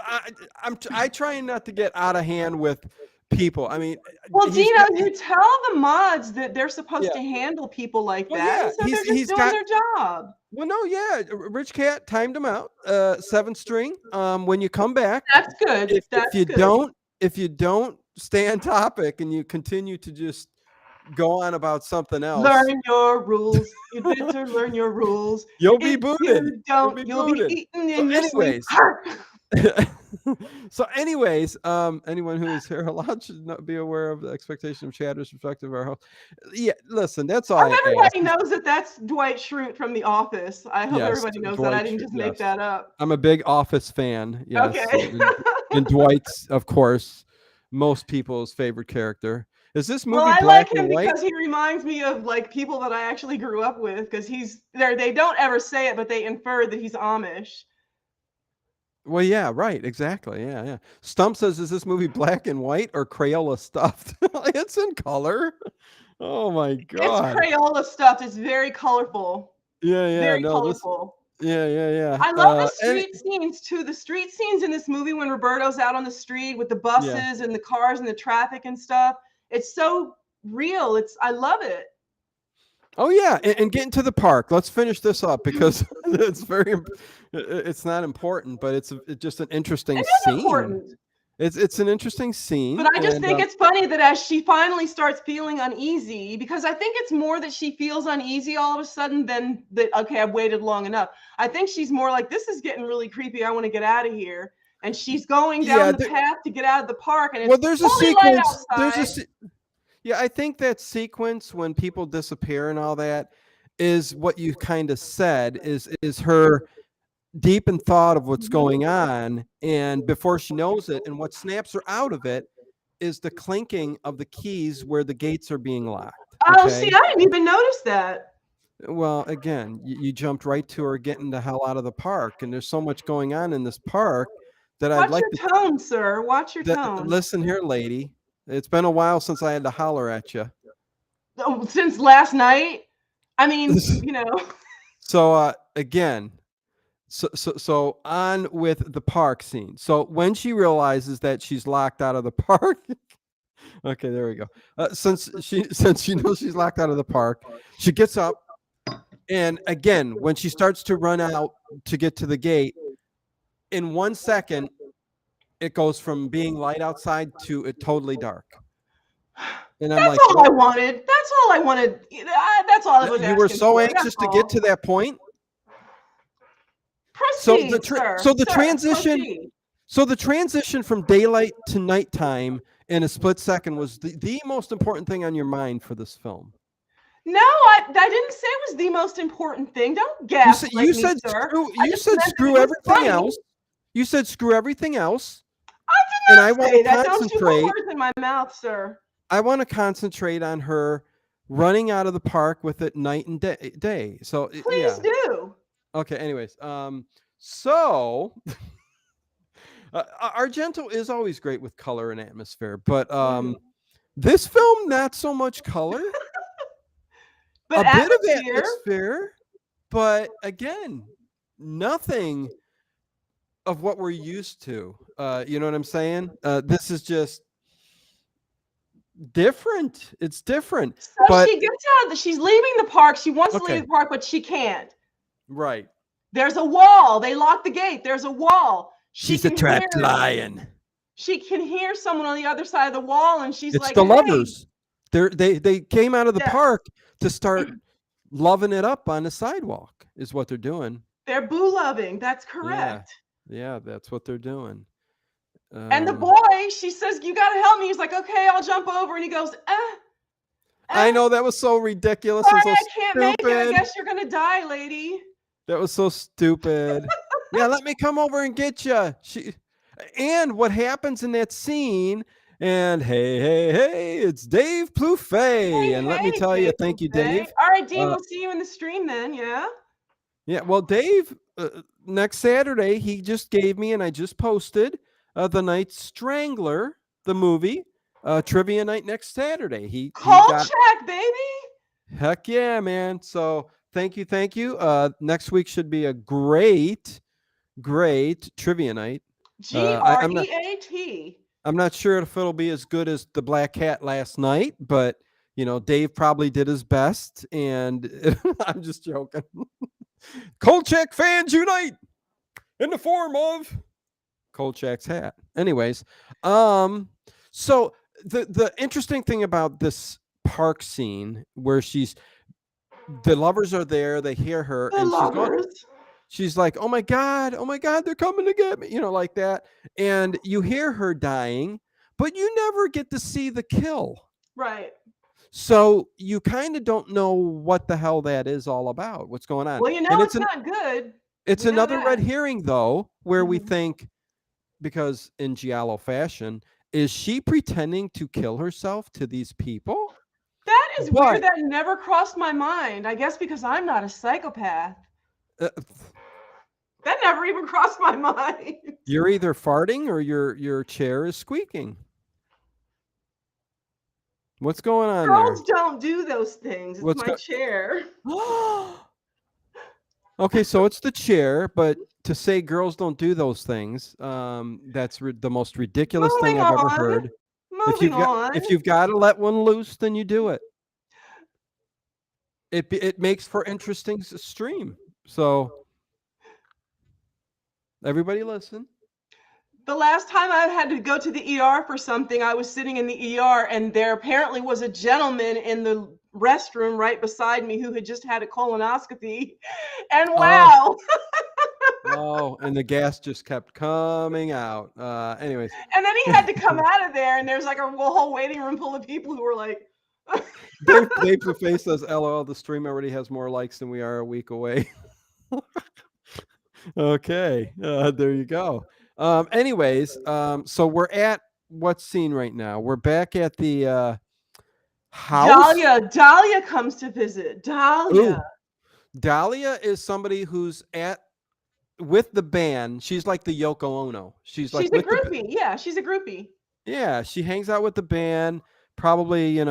I'm trying not to get out of hand with people. I mean, well, Dino, you tell the mods that they're supposed to handle people like that. So they're just doing their job. Well, no, Rich Cat timed them out. 7-string. When you come back, that's good. If you don't stay on topic and you continue to just go on about something else. Learn your rules. You better learn your rules. You'll be booted. You don't, you'll be eaten in your anyways. So, anyways, anyone who is here allowed should not be aware of the expectation of Chatter's perspective of our host. Yeah, listen, that's all I I hope ask. everybody knows that that's Dwight Schrute from The Office. I hope Yes, everybody knows that. I Dwight. didn't just make Yes, that up. I'm a big Office fan. Yes, Okay. and Dwight's, of course, most people's favorite character. Is this Well, movie I black like and him white? because he reminds me of like people that I actually grew up with, because he's there. They don't ever say it, but they infer that he's Amish. Well, yeah, right, exactly. Yeah, yeah. Stump says, "Is this movie black and white or Crayola stuffed?" It's in color. Oh my It's god. Crayola stuff. It's very colorful. Yeah, yeah. Very No, this. colorful. Yeah, yeah, yeah. I love the And street scenes too. The street scenes in this movie when Roberto's out on the street with the yeah. buses and the cars and the traffic and stuff. It's so real. I love it. Oh yeah, and getting to the park. Let's finish this up because it's very. It's not important, but it's just an interesting It is scene. important. It's an interesting scene. But I just think it's funny that as she finally starts feeling uneasy, because I think it's more that she feels uneasy all of a sudden than that, okay, I've waited long enough. I think she's more like, this is getting really creepy. I want to get out of here. And she's going down the path to get out of the park. And it's there's totally a light sequence. outside. Yeah, I think that sequence when people disappear and all that is what you kind of said is her deep in thought of what's going on, and before she knows it, and what snaps her out of it is the clinking of the keys where the gates are being locked. Oh, see, I didn't even notice that. Well, again, you jumped right to her getting the hell out of the park, and there's so much going on in this park that I'd like to tone, sir. Watch your tone. Listen here, lady. It's been a while since I had to holler at you. Oh, since last night? I mean, you know. So again, so on with the park scene. So when she realizes that she's locked out of the park, okay, there we go. Since she knows she's locked out of the park, she gets up, and again, when she starts to run out to get to the gate, in 1 second, it goes from being light outside to it totally dark. And I'm That's all I wanted. That's all I wanted. That's all I was asking. You were so anxious to get to that point. Proceed, so the transition. Proceed. So the transition from daylight to nighttime in a split second was the most important thing on your mind for this film. No, I didn't say it was the most important thing. Don't gaslight me, sir. You said screw everything else. You said screw everything else. I did not say that. Don't you put words in my mouth, sir. I want to concentrate on her running out of the park with it night and day. So please do. Okay. Anyways, so Argento is always great with color and atmosphere, but this film not so much color. But a bit of atmosphere, but again, nothing of what we're used to. You know what I'm saying? This is just different. It's different. So she gets out. She's leaving the park. She wants to leave the park, but she can't. Right. There's a wall. They lock the gate. There's a wall. She's a trapped lion. She can hear someone on the other side of the wall, and she's like, "It's the lovers. They came out of the park to start loving it up on the sidewalk. Is what they're doing. They're boo loving. That's correct. Yeah, that's what they're doing." And the boy, she says, "You got to help me." He's like, "Okay, I'll jump over." And he goes, I know, that was so ridiculous. Sorry, and so I can't make it. I guess you're gonna die, lady. That was so stupid. Yeah, let me come over and get you. And what happens in that scene? And hey, it's Dave Plouffe. And let me tell you, thank you, Dave. All right, Dean, we'll see you in the stream then. Yeah. Yeah. Well, Dave, next Saturday, he just gave me, and I just posted The Night Strangler, the movie, trivia night next Saturday. He got, check, baby. Heck yeah, man. So thank you. Next week should be a great trivia night. GREAT. I'm not sure if it'll be as good as the Black Hat last night, but Dave probably did his best, and I'm just joking. Kolchak fans unite in the form of Kolchak's hat. Anyways, so the interesting thing about this park scene where the lovers are there, they hear her, and she's going, she's like, oh my God, they're coming to get me, like that. And you hear her dying, but you never get to see the kill. Right. So you kind of don't know what the hell that is all about, what's going on. Well, And it's not good. it's We know another red that. herring, though, where we Mhm. think, because in Giallo fashion, is she pretending to kill herself to these people? That is But weird. That never crossed my mind. I guess because I'm not a psychopath. uh, That never even crossed my mind. you're either farting or your chair is squeaking. What's going on Girls there? don't do those things. It's my chair. Okay, so it's the chair, but to say girls don't do those things, that's the most ridiculous thing Moving I've ever on. heard. Moving on. If you've got to let one loose, then you do it. It makes for interesting stream. So everybody listen. The last time I had to go to the ER for something, I was sitting in the ER and there apparently was a gentleman in the restroom right beside me who had just had a colonoscopy. And wow. Oh, and the gas just kept coming out. Anyways. And then he had to come out of there and there's like a whole waiting room full of people who were like Dave the Face says, LOL, the stream already has more likes than we are a week away. Okay, there you go. Anyways, so we're at what scene right now? We're back at the house. Dahlia comes to visit. Dahlia. Ooh. Dahlia is somebody who's with the band. She's like the Yoko Ono. She's like a groupie. Yeah, she's a groupie. Yeah, she hangs out with the band. Probably, Yeah.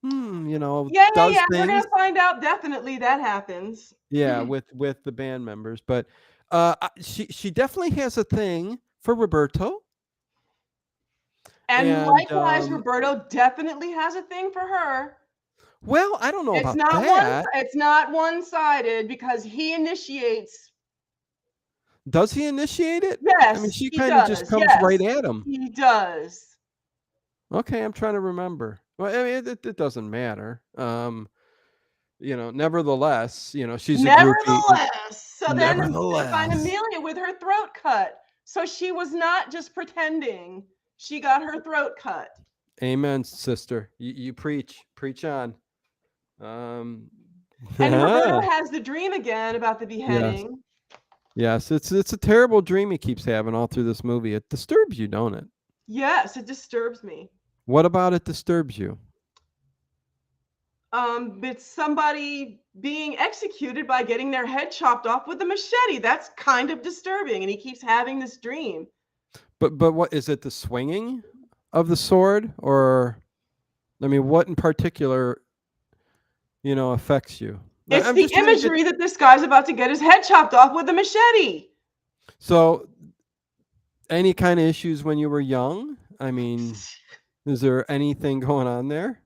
does things. We're gonna find out. Definitely that happens. Yeah, with the band members, but she definitely has a thing for Roberto. And likewise, Roberto definitely has a thing for her. Well, I don't know about that. It's not one-sided because he initiates. Does he initiate it? Yes, I mean, she kind of just comes right at him. He does. Okay, I'm trying to remember. Well, I mean, it doesn't matter. Nevertheless, she's a groupie. So then we find Amelia with her throat cut. So she was not just pretending. She got her throat cut. Amen, sister. You preach on. And Roberto has the dream again about the beheading. Yes, it's a terrible dream he keeps having all through this movie. It disturbs you, don't it? Yes, it disturbs me. What about it disturbs you? It's somebody being executed by getting their head chopped off with a machete. That's kind of disturbing, and he keeps having this dream. But what is it? The swinging of the sword, or I mean, what in particular, affects you? It's the imagery that this guy's about to get his head chopped off with a machete. So, any kind of issues when you were young? I mean, is there anything going on there?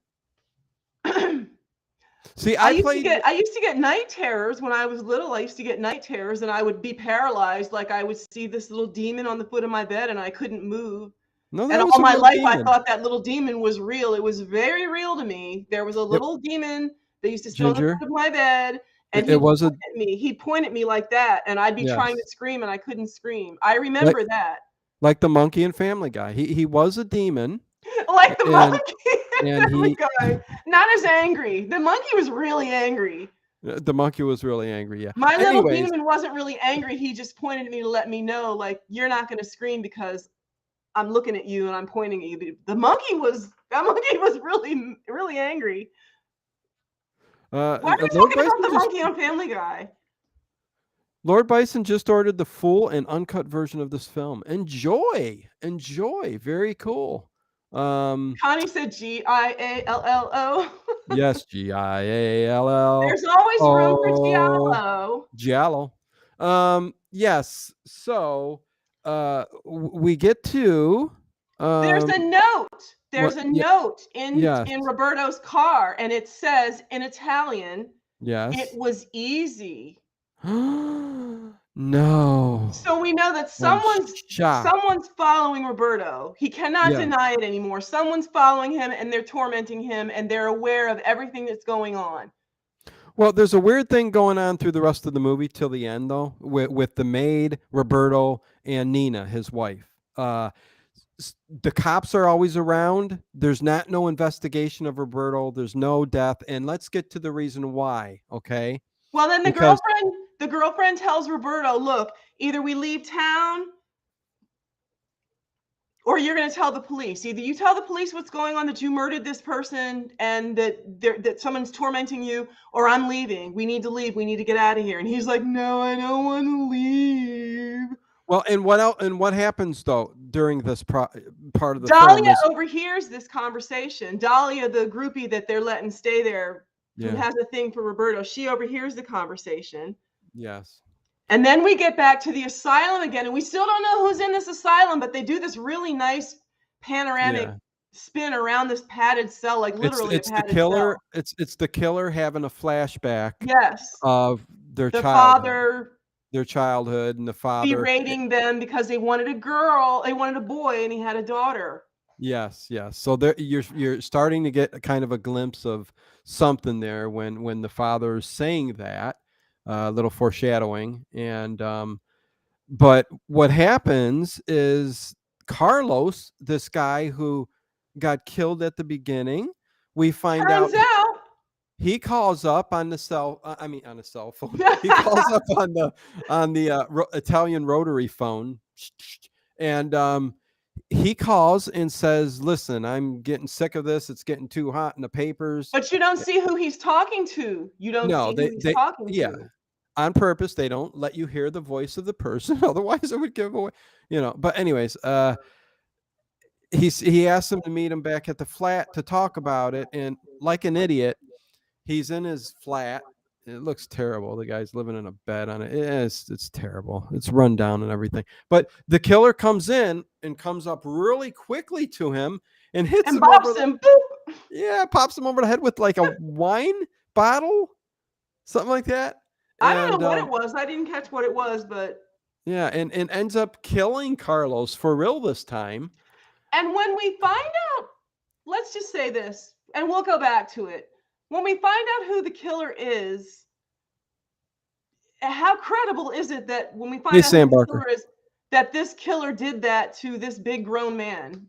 See, I used to get night terrors when I was little. I used to get night terrors, and I would be paralyzed. Like I would see this little demon on the foot of my bed, and I couldn't move. No, and all my life, I thought that little demon was real. It was very real to me. There was a little demon that used to sit on the foot of my bed, and he'd point at me like that, and I'd be trying to scream, and I couldn't scream. I remember that. Like the monkey in Family Guy. He was a demon. Like the monkey in Family Guy. Not as angry. The monkey was really angry. The monkey was really angry, yeah. My little demon wasn't really angry. He just pointed at me to let me know, like, you're not going to scream because I'm looking at you and I'm pointing at you. The monkey was really, really angry. Why are we talking about the monkey on Family Guy? Lord Bison just ordered the full and uncut version of this film. Enjoy. Very cool. Connie said Giallo. Yes, Giallo. There's always room for Giallo. Giallo. Yes. So we get to there's a note. There's a note in Roberto's car, and it says in Italian, yes, it was easy. No. So we know that someone's following Roberto. He cannot deny it anymore. Someone's following him, and they're tormenting him, and they're aware of everything that's going on. Well, there's a weird thing going on through the rest of the movie till the end, though, with the maid, Roberto, and Nina, his wife. The cops are always around. There's no investigation of Roberto. There's no death. And let's get to the reason why, okay? Well, then Because the girlfriend tells Roberto, look, either we leave town or you're going to tell the police. Either you tell the police what's going on, that you murdered this person and that someone's tormenting you, or I'm leaving. We need to leave. We need to get out of here. And he's like, no, I don't want to leave. well, and what else, and what happens though during this part of the Dahlia film is overhears this conversation. Dahlia, the groupie that they're letting stay there, who has a thing for Roberto, she overhears the conversation. yes. And then we get back to the asylum again, and we still don't know who's in this asylum, but they do this really nice panoramic spin around this padded cell, like literally it's the killer. Cell. It's the killer having a flashback. Yes. Of their father, their childhood, and the father berating them because they wanted a girl, they wanted a boy, and he had a daughter. Yes, yes. So there, you're starting to get kind of a glimpse of something there when the father's saying that. Little foreshadowing. And but what happens is Carlos, this guy who got killed at the beginning, we find out he calls up on the cell phone. He calls up on the Italian rotary phone, and he calls and says, listen, I'm getting sick of this. It's getting too hot in the papers. But you don't see who he's talking to. You don't see who he's talking to. On purpose, they don't let you hear the voice of the person. Otherwise, it would give away, But anyways, he asked him to meet him back at the flat to talk about it. And like an idiot, he's in his flat. It looks terrible. The guy's living in a bed on it. It's terrible. It's run down and everything. But the killer comes in and comes up really quickly to him and hits him over him. Pops him over the head with like a wine bottle, something like that. I don't know what it was. I didn't catch what it was, but yeah, and ends up killing Carlos for real this time. And when we find out, let's just say this, and we'll go back to it. When we find out who the killer is, how credible is it that when we find out who the killer is, that this killer did that to this big grown man?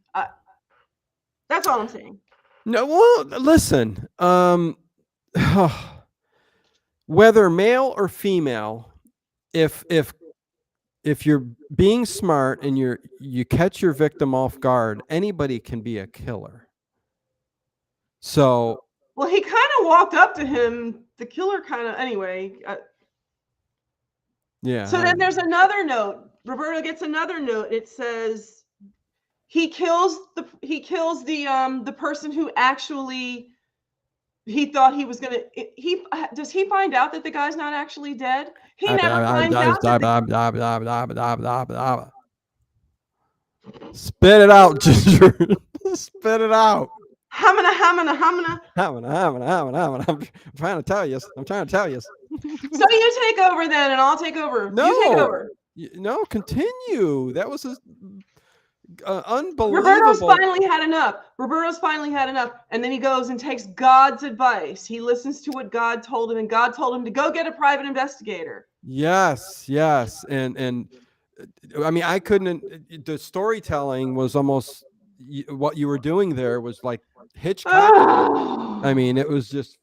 That's all I'm saying. No, well, listen. Whether male or female, if you're being smart and you catch your victim off guard, anybody can be a killer. So, well, he kind of walked up to him. The killer kind of, anyway. Yeah. So then there's another note. Roberto gets another note. It says he kills the person who actually he thought he was gonna. Does he find out that the guy's not actually dead? He never finds out. Spit it out, Ginger. Spit it out. Hamina. I'm trying to tell you. So you take over then, and I'll take over. No, you take over. No, continue. That was unbelievable. Roberto's finally had enough. And then he goes and takes God's advice. He listens to what God told him, and God told him to go get a private investigator. Yes. And I mean, I couldn't, the storytelling was almost, what you were doing there was like Hitchcock. I mean, it was just,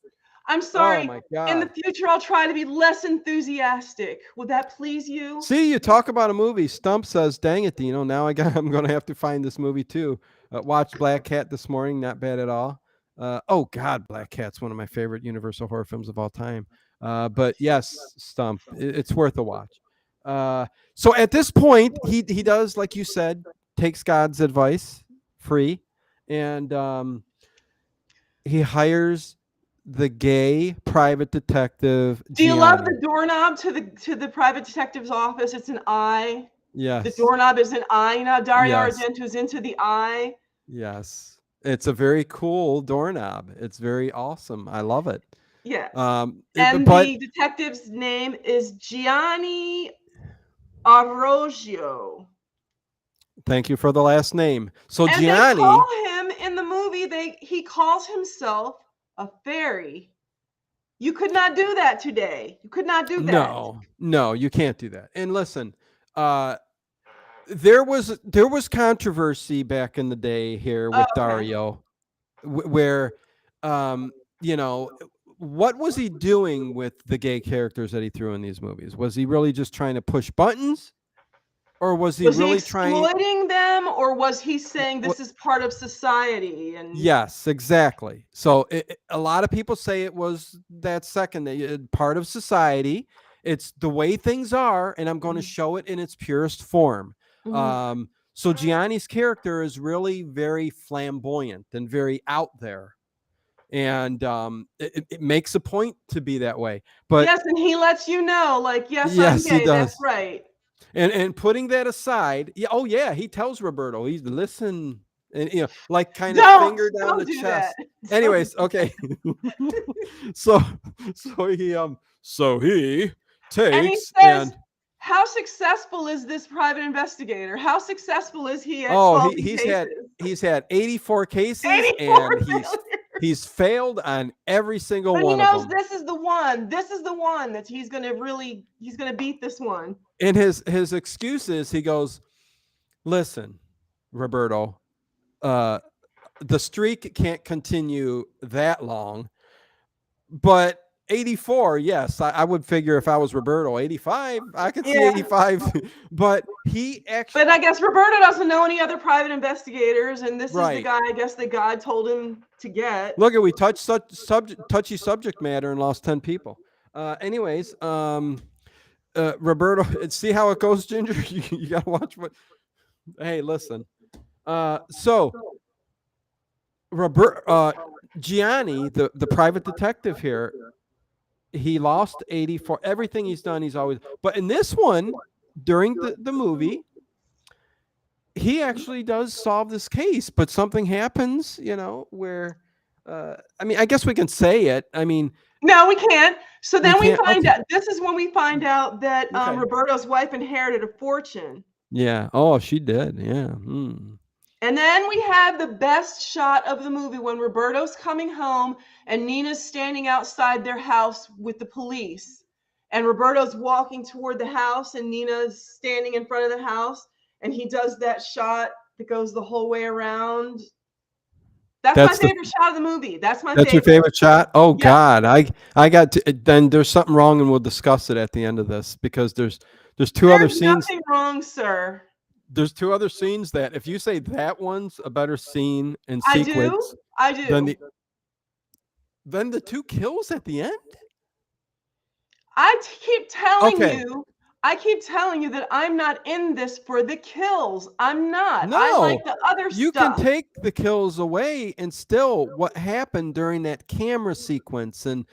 I'm sorry. Oh my God. In the future, I'll try to be less enthusiastic. Would that please you? See, you talk about a movie. Stump says, dang it, Dino. Now I'm going to have to find this movie too. Watched Black Cat this morning. Not bad at all. Oh God, Black Cat's one of my favorite Universal horror films of all time. But yes, Stump, it's worth a watch. So at this point, he does, like you said, takes God's advice free, and he hires the gay private detective. Do you love the doorknob to the private detective's office? It's an eye. Yes. The doorknob is an eye. Now Dario Argento's into the eye. Yes. It's a very cool doorknob. It's very awesome. I love it. Yes. The detective's name is Gianni Arroggio. Thank you for the last name. So and Gianni, they call him in the movie. He calls himself a fairy. You could not do that today. You could not do that. No, you can't do that. And listen, there was controversy back in the day here with Dario, where, you know, what was he doing with the gay characters that he threw in these movies? Was he really just trying to push buttons, or was he really exploiting them, or was he saying this is part of society? And yes, exactly. So a lot of people say it was that second, part of society. It's the way things are, and I'm going to show it in its purest form. So Gianni's character is really very flamboyant and very out there, and it makes a point to be that way. But yes, and he lets you know, like, yes, I'm gay. he does. That's right. And putting that aside, he tells Roberto, he's listen, and like kind of finger down the chest. Anyways, okay. so he takes and he says, how successful is this private investigator? How successful is he at solving cases? He's had 84 cases, 84 and he's failed on every single one of them. But he knows this is the one. This is the one that he's gonna beat this one. And his excuse is, he goes, listen, Roberto, the streak can't continue that long, but 84, yes, I would figure if I was Roberto. 85, I could see 85, but he actually. But I guess Roberto doesn't know any other private investigators, and this is the guy, I guess, that God told him to get. Look, we touched such touchy subject matter and lost 10 people. Anyways, Roberto, see how it goes, Ginger. You gotta watch what. Hey, listen. So Gianni, the private detective here, he lost 84. Everything he's done, he's always. But in this one, during the movie, he actually does solve this case. But something happens, where. I mean, I guess we can say it. I mean. No, we can't. So then we find out. This is when we find out that Roberto's wife inherited a fortune. Yeah. Oh, she did. Yeah. And then we have the best shot of the movie when Roberto's coming home and Nina's standing outside their house with the police. And Roberto's walking toward the house and Nina's standing in front of the house. And he does that shot that goes the whole way around. That's my favorite shot of the movie. That's your favorite shot? Oh, yeah. God. I got to, then there's something wrong, and we'll discuss it at the end of this, because there's two other scenes. Nothing wrong, sir. There's two other scenes that if you say that one's a better scene and sequence. I do. Then the two kills at the end? I keep telling you that I'm not in this for the kills. I'm not. No, I like the other stuff. You can take the kills away, and still what happened during that camera sequence and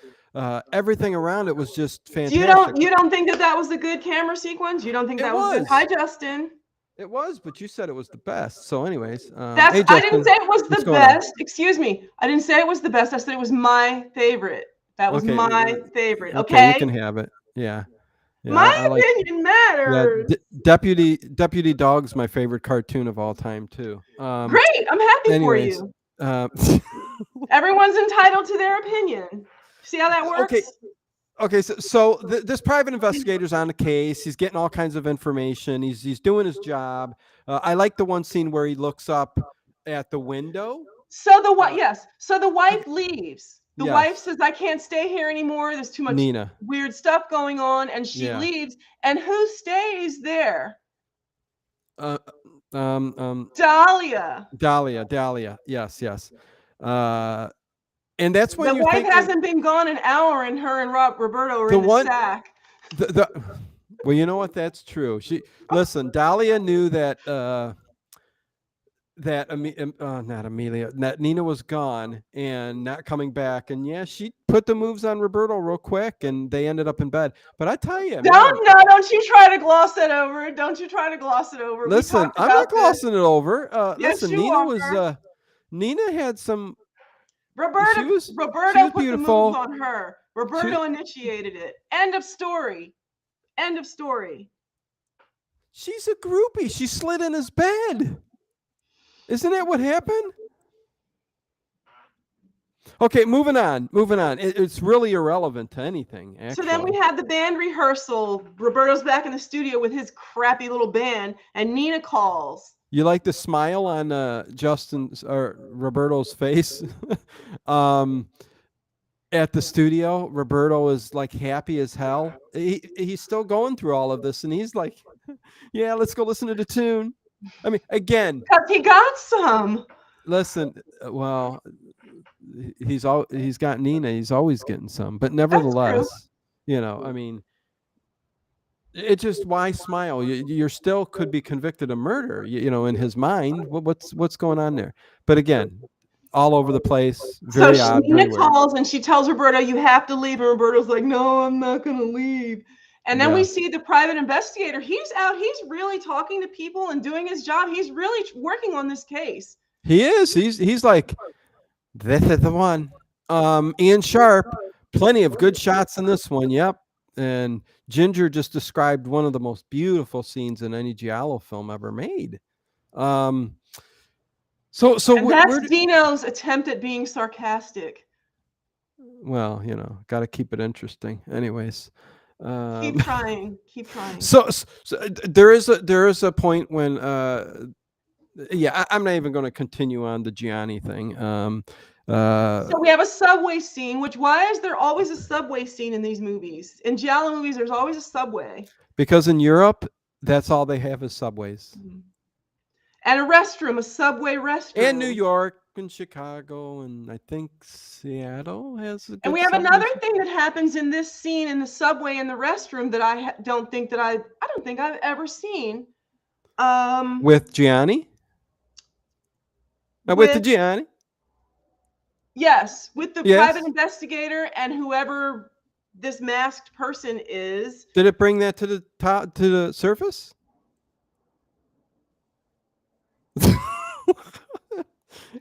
everything around it was just fantastic. You don't think that was a good camera sequence? You don't think that was good? Hi, Justin. It was, but you said it was the best. So anyways. Hey, Justin, I didn't say it was the best. Excuse me. I didn't say it was the best. I said it was my favorite. That was my favorite. Okay. You can have it. Yeah. My opinion matters. Yeah, Deputy Dog's my favorite cartoon of all time too. Great. I'm happy for you. Everyone's entitled to their opinion. See how that works? Okay, so this private investigator's on the case. He's getting all kinds of information. He's doing his job. I like the one scene where he looks up at the window. So the wife leaves. The wife says, "I can't stay here anymore. There's too much weird stuff going on," and she leaves. And who stays there? Dahlia. Dahlia. Yes. And that's when the wife hasn't been gone an hour, and her and Roberto are in the sack. Well, you know what? That's true. Listen. Dahlia knew that Nina was gone and not coming back, and she put the moves on Roberto real quick, and they ended up in bed. But I tell you, don't you try to gloss it over. Don't you try to gloss it over. Listen, I'm not glossing it over. Yes, listen, Nina had some. Roberto put beautiful. the moves on her. Roberto initiated it. End of story. She's a groupie. She slid in his bed. Isn't that what happened? Okay, moving on. It's really irrelevant to anything, actually. So then we have the band rehearsal. Roberto's back in the studio with his crappy little band, and Nina calls. You like the smile on Justin's or Roberto's face? At the studio, Roberto is like happy as hell. He's still going through all of this, and he's like, "Yeah, let's go listen to the tune." I mean, again, Because he got some. listen. Well, he's got Nina. He's always getting some, but nevertheless, I mean, it just why smile? You're still could be convicted of murder. In his mind, what's going on there? But again, all over the place. Very odd. Nina Very weird. calls and she tells Roberto, "You have to leave." And Roberto's like, "No, I'm not going to leave." And then we see the private investigator. He's out. He's really talking to people and doing his job. He's really working on this case. He is. He's like, this is the one. Ian Sharp, plenty of good shots in this one. Yep. And Ginger just described one of the most beautiful scenes in any Giallo film ever made. So that's Dino's attempt at being sarcastic. Well, got to keep it interesting. Anyways, keep trying. So there is a point when I'm not even going to continue on the Gianni thing. So we have a subway scene. Why is there always a subway scene in these movies? In Giallo movies, there's always a subway. Because in Europe, that's all they have is subways. Mm-hmm. And a restroom, a subway restroom. And New York and Chicago and I think Seattle has a good And we have another thing that happens in this scene in the subway in the restroom that I don't think I've ever seen. With Gianni? With the Gianni? Yes, with the private investigator and whoever this masked person is. Did it bring that to the top, to the surface?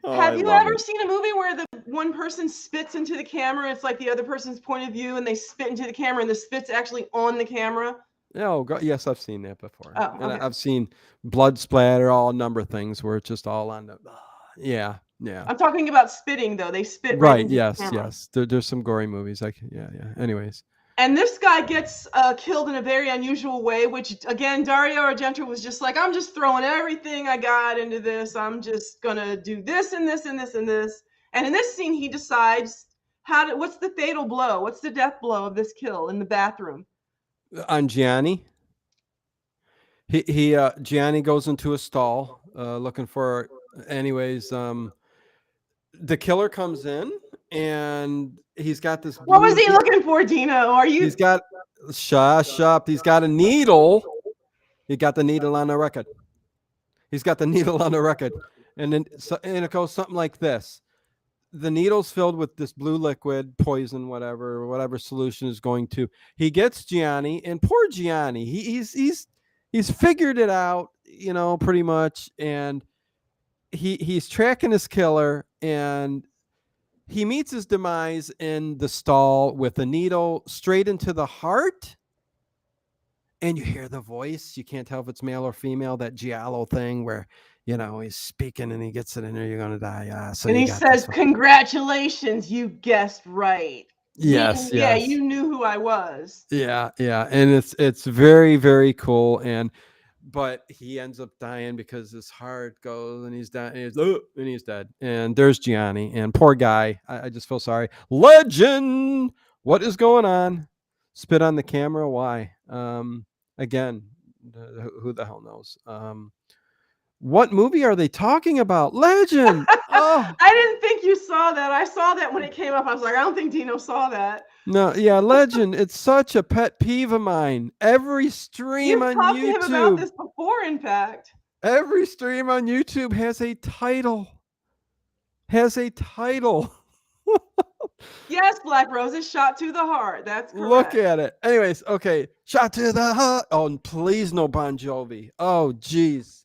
Have you ever seen a movie where the one person spits into the camera? It's like the other person's point of view, and they spit into the camera, and the spit's actually on the camera. Oh, yes, I've seen that before. Oh, okay. And I've seen blood splatter, all a number of things where it's just all on the. Yeah. I'm talking about spitting, though. They spit right. Into Yes. the camera. Yes. There's some gory movies. Yeah. Anyways. And this guy gets killed in a very unusual way, which, again, Dario Argento was just like, I'm just throwing everything I got into this. I'm just going to do this and this and this and this. And in this scene, he decides, what's the fatal blow? What's the death blow of this kill in the bathroom? On Gianni? Gianni goes into a stall looking for, anyways, the killer comes in. And he's got this. What was he looking for, Dino? He's got shush up. He's got a needle. He got the needle on the record. And then and it goes something like this: the needle's filled with this blue liquid, poison, whatever solution is going to. He gets Gianni, and poor Gianni, he's figured it out, pretty much, and he's tracking his killer and. He meets his demise in the stall with a needle straight into the heart. And you hear the voice. You can't tell if it's male or female, that Giallo thing where, he's speaking and he gets it in there. You're going to die. So and he says, "Congratulations, you guessed right." Yes. Yeah, you knew who I was. Yeah. And it's very, very cool. But he ends up dying because his heart goes and he's dying and he's dead. And there's Gianni, and poor guy. I just feel sorry. Legend. What is going on? Spit on the camera. Why? Again, who the hell knows? What movie are they talking about? Legend. Oh, I didn't think you saw that. I saw that when it came up. I was like, I don't think Dino saw that. No, yeah, Legend. It's such a pet peeve of mine. Every stream on YouTube. You've talked to him about this before, in fact. Every stream on YouTube has a title. Yes, Black Roses, shot to the heart. That's correct. Look at it. Anyways, okay. Shot to the heart. Oh, please no Bon Jovi. Oh, geez.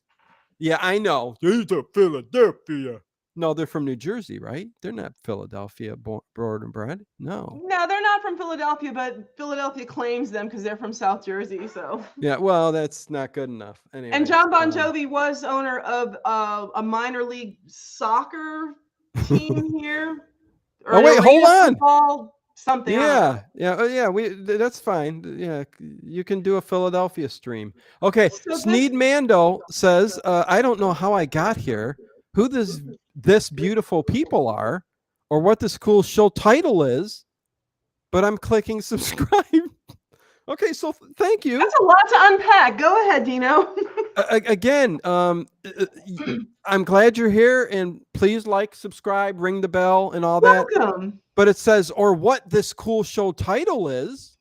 Yeah, I know. He's a Philadelphia. No, they're from New Jersey, right? They're not Philadelphia born and bred. No, they're not from Philadelphia, but Philadelphia claims them because they're from South Jersey. So yeah, well, that's not good enough. Anyway, and John Bon Jovi was owner of a minor league soccer team here. or Oh an wait, hold arena on. football something. I don't know. Yeah. That's fine. Yeah, you can do a Philadelphia stream. Okay, So Sneed Mando says, I don't know how I got here, who this beautiful people are, or what this cool show title is, but I'm clicking subscribe. Okay, so thank you. That's a lot to unpack. Go ahead, Dino. Again, I'm glad you're here, and please like, subscribe, ring the bell, and all that. Welcome. But it says, or what this cool show title is,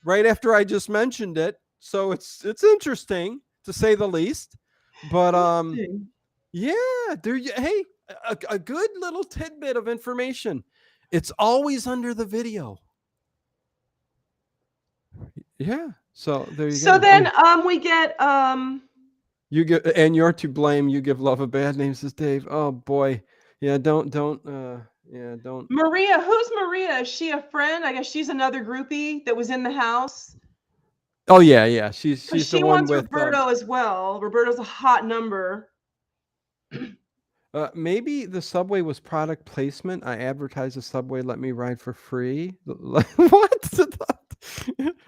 right after I just mentioned it. So it's interesting to say the least. But Interesting. yeah, hey, a good little tidbit of information. It's always under the video. Yeah. So there you go. So then we get You get, and you're to blame. You give love a bad name, says Dave. Oh boy. Yeah, don't Maria. Who's Maria? Is she a friend? I guess she's another groupie that was in the house. Oh yeah. She's the She one wants with Roberto as well. Roberto's a hot number. Maybe the Subway was product placement. I advertised the Subway, let me ride for free. What?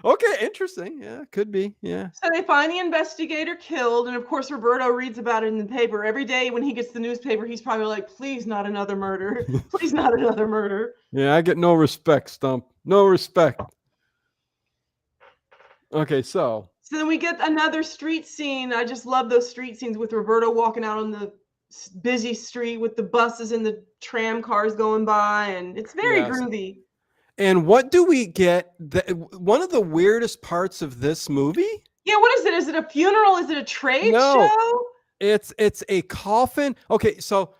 Okay, interesting. Yeah, could be. Yeah. So they find the investigator killed, and of course Roberto reads about it in the paper every day. When he gets the newspaper, he's probably like, "Please, not another murder! Please, not another murder!" Yeah, I get no respect, Stump. No respect. Okay, so then we get another street scene. I just love those street scenes with Roberto walking out on the busy street with the buses and the tram cars going by, and it's very groovy. And what do we get? One of the weirdest parts of this movie? Yeah, what is it? Is it a funeral? Is it a trade show? It's a coffin. Okay, so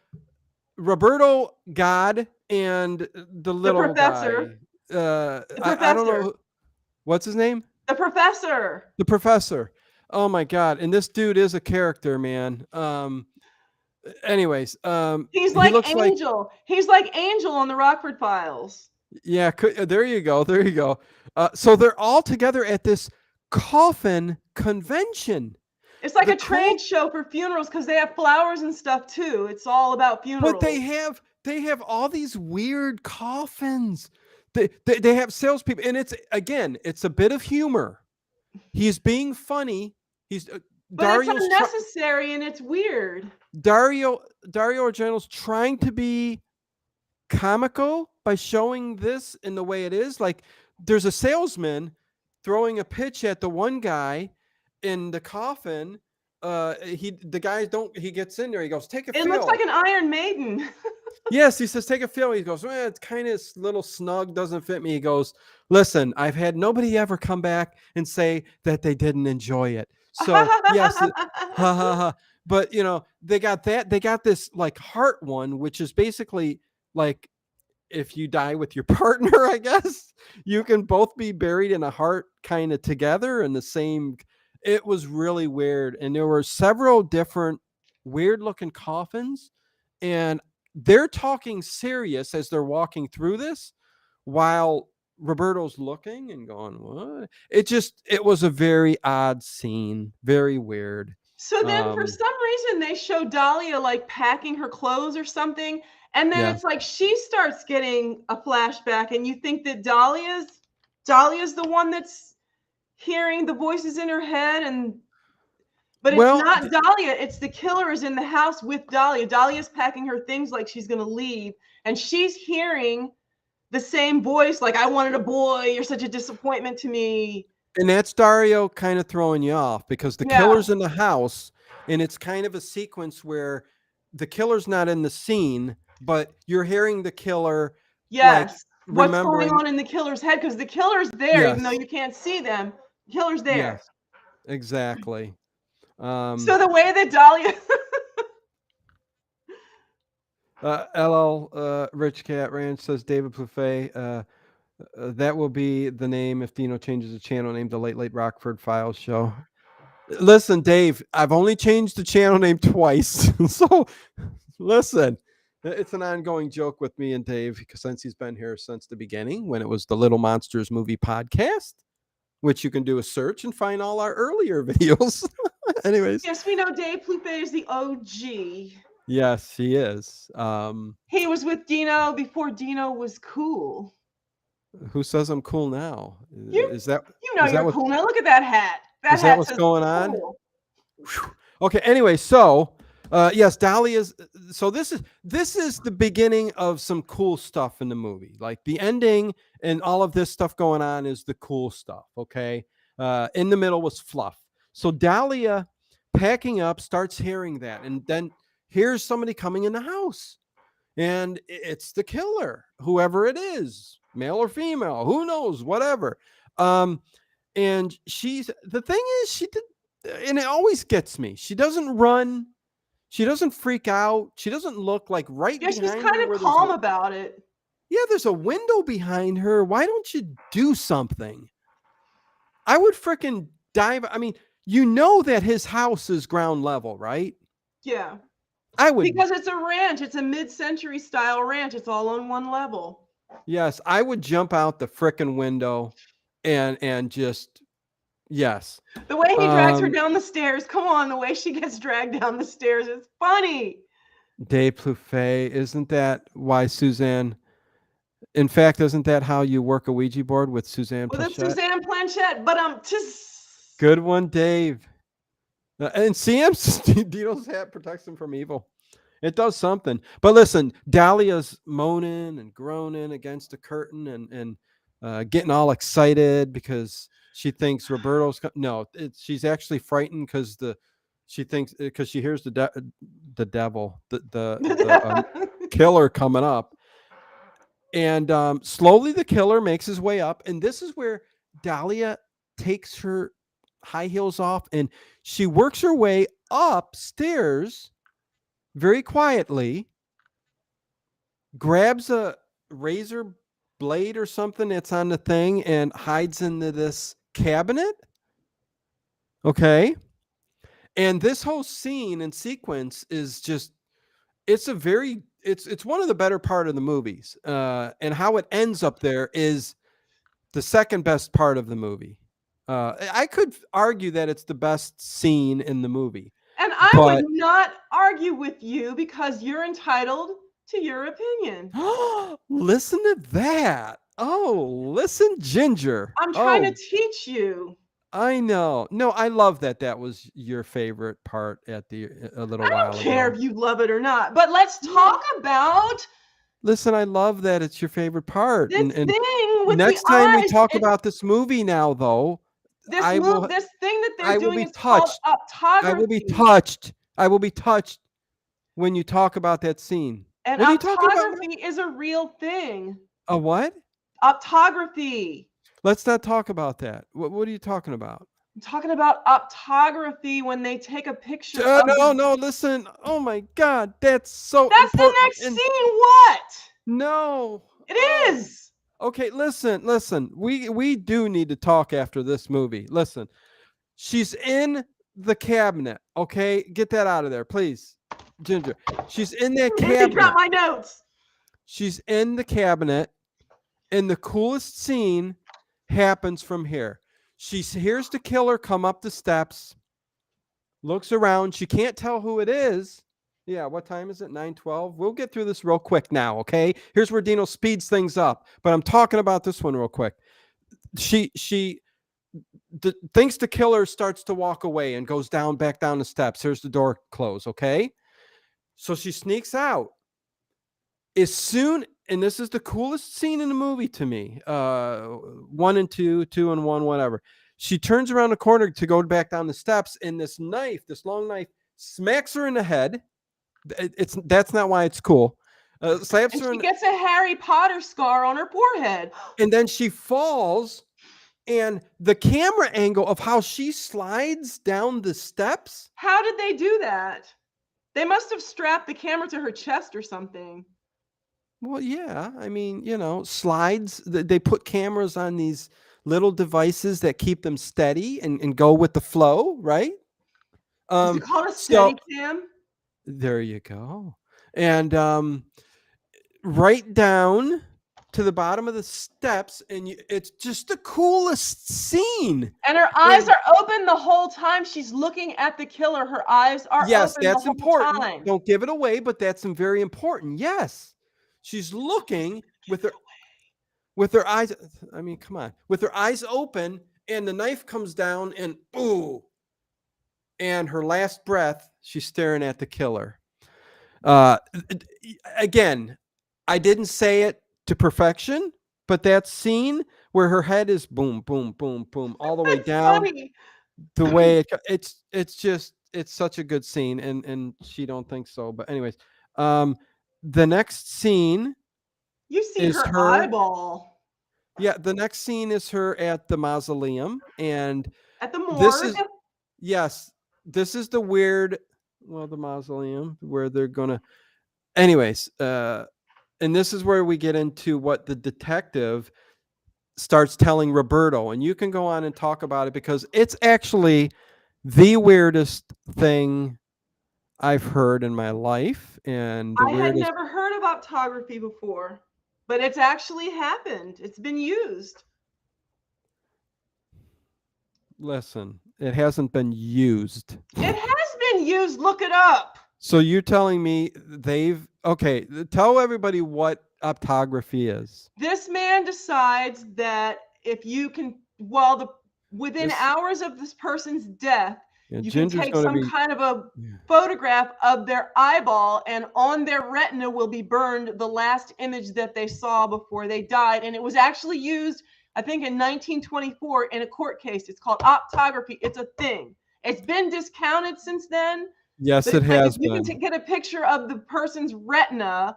Roberto God and the little professor. guy. I don't know. What's his name? The professor. The professor. Oh my God. And this dude is a character, man. Anyways, he's like Angel. He's like Angel on the Rockford Files. Yeah, there you go. So they're all together at this coffin convention. It's like a trade show for funerals because they have flowers and stuff too. It's all about funerals. But they have all these weird coffins. They have salespeople, and it's a bit of humor. He's being funny. But it's unnecessary and it's weird. Dario Argento's trying to be comical by showing this in the way it is. Like, there's a salesman throwing a pitch at the one guy in the coffin. He gets in there. He goes, "Take a feel." It looks like an Iron Maiden. Yes, he says, "Take a feel." He goes, "Well, it's kind of little snug, doesn't fit me." He goes, "Listen, I've had nobody ever come back and say that they didn't enjoy it. So yes, ha ha ha." But they got this like heart one, which is basically like, if you die with your partner, I guess you can both be buried in a heart kind of together in the same. It was really weird. And there were several different weird looking coffins, and they're talking serious as they're walking through this while Roberto's looking and going, "What?" It was a very odd scene. Very weird. So then for some reason they show Dahlia like packing her clothes or something. And then it's like she starts getting a flashback, and you think that Dahlia's the one that's hearing the voices in her head, but it's not Dahlia. It's the killer is in the house with Dahlia. Dahlia's packing her things like she's gonna leave, and she's hearing the same voice, like, "I wanted a boy. You're such a disappointment to me." And that's Dario kind of throwing you off because the killer's in the house, and it's kind of a sequence where the killer's not in the scene, but you're hearing the killer. Yes. What's going on in the killer's head? Because the killer's there, even though you can't see them. The killer's there. Yes, exactly. So the way that Dahlia LL Rich Cat Ranch says, David Plouffe, that will be the name if Dino changes the channel name to Late Rockford Files Show. Listen, Dave, I've only changed the channel name twice. So listen, it's an ongoing joke with me and Dave because since he's been here since the beginning, when it was the Little Monsters Movie Podcast, which you can do a search and find all our earlier videos. Anyways. Yes, we know Dave Plouffe is the OG. Yes, he is. He was with Dino before Dino was cool. Who says I'm cool now? You Is that you know is that you're what cool now. Look at that hat. That is that hat what's says going on? cool. Whew. Okay. Anyway, so yes, Dahlia's. So this is the beginning of some cool stuff in the movie. Like the ending and all of this stuff going on is the cool stuff. Okay. In the middle was fluff. So Dahlia packing up starts hearing that, and then here's somebody coming in the house, and it's the killer, whoever it is, male or female, who knows, whatever. Um, and she's the thing is she did, and it always gets me. She doesn't run, she doesn't freak out, she doesn't look like right Yeah, she's behind kind her of where there's calm about it. there's a window behind her. Why don't you do something? I would freaking dive. I mean, you know that his house is ground level, right? Yeah. I would, Because it's a ranch. It's a mid-century style ranch. It's all on one level. yes, I would jump out the freaking window and just yes. The way he drags her Um down the stairs. Come on, the way she gets dragged down the stairs is funny. De Plouffe, isn't that why Suzanne? In fact, isn't that how you work a Ouija board with Suzanne With a Plachette? Suzanne Planchette, but just Good one, Dave. And CM's Dino's hat protects him from evil. It does something. But listen, Dahlia's moaning and groaning against the curtain and getting all excited because she thinks Roberto's no. She's actually frightened because she thinks because she hears the devil the killer coming up. And slowly the killer makes his way up. And this is where Dahlia takes her high heels off and she works her way upstairs very quietly, grabs a razor blade or something that's on the thing and hides into this cabinet. Okay. And this whole scene and sequence is just it's one of the better part of the movies. And how it ends up there is the second best part of the movie. I could argue that it's the best scene in the movie, and I would but not argue with you because you're entitled to your opinion. listen to that. Oh, listen, Ginger. I'm trying to Oh, teach you. I know. No, I love that. That was your favorite part at a little I don't while care ago. if you love it or not, but let's talk about Listen, I love that it's your favorite part. this And thing with the next time we eyes. talk about this movie now, though, I will This thing that they're I will doing be is called touched. I will be optography. touched. I will be touched when you talk about that scene. And What are you talking about? optography is a real thing. A what? Optography. Let's not talk about that. What are you talking about? I'm talking about optography when they take a picture of No, no, listen. Oh my God, that's so That's the important. next scene. What? No. It Oh. is. Okay, listen. We do need to talk after this movie. Listen. She's in the cabinet. Okay, get that out of there, please, Ginger. She's in that He cabinet. dropped my notes. She's in the cabinet, and the coolest scene happens from here. She hears the killer come up the steps, looks around. She can't tell who it is. Yeah, what time is it? 9:12. We'll get through this real quick now, okay? Here's where Dino speeds things up, but I'm talking about this one real quick. She thinks the killer starts to walk away and goes back down the steps. Here's the door close, okay? So she sneaks out. As soon, and this is the coolest scene in the movie to me. 1 and 2, 2 and 1, whatever. She turns around the corner to go back down the steps, and this long knife, smacks her in the head. That's not why it's cool. Slaps And her she gets a Harry Potter scar on her forehead. and then she falls. And the camera angle of how she slides down the steps. How did they do that? They must have strapped the camera to her chest or something. Well, yeah. I mean, slides. They put cameras on these little devices that keep them steady and go with the flow, right? Is it called a steady cam? There you go. And right down to the bottom of the steps, and it's just the coolest scene. And her eyes are open the whole time. She's looking at the killer. Her eyes are Yes, open that's the whole important. time. Don't give it away, but that's very important. Yes, she's looking with her eyes. I mean, come on, with her eyes open, and the knife comes down, and ooh, and her last breath, she's staring at the killer. Again, I didn't say it to perfection, but that scene where her head is boom, boom, boom, boom, all the way That's down, funny. the way it's just it's such a good scene, and she don't think so. But anyways, the next scene You see is her her. eyeball Yeah, the next scene is her at the mausoleum, and at the this morgue. is yes, this is the weird. Well, the mausoleum where they're gonna. Anyways, and this is where we get into what the detective starts telling Roberto, and you can go on and talk about it because it's actually the weirdest thing I've heard in my life, and the I had weirdest. never heard of optography before, but it's actually happened. It's been used. Listen, it hasn't been used. It has been used. Look it up. So you're telling me okay, tell everybody what optography is. This man decides that if you can, within This- hours of this person's death, Yeah, you can Ginger's take gonna some be kind of a yeah. photograph of their eyeball, and on their retina will be burned the last image that they saw before they died. And it was actually used, I think, in 1924 in a court case. It's called optography. It's a thing. It's been discounted since then. Yes, But it it's like has if you been. can get a picture of the person's retina,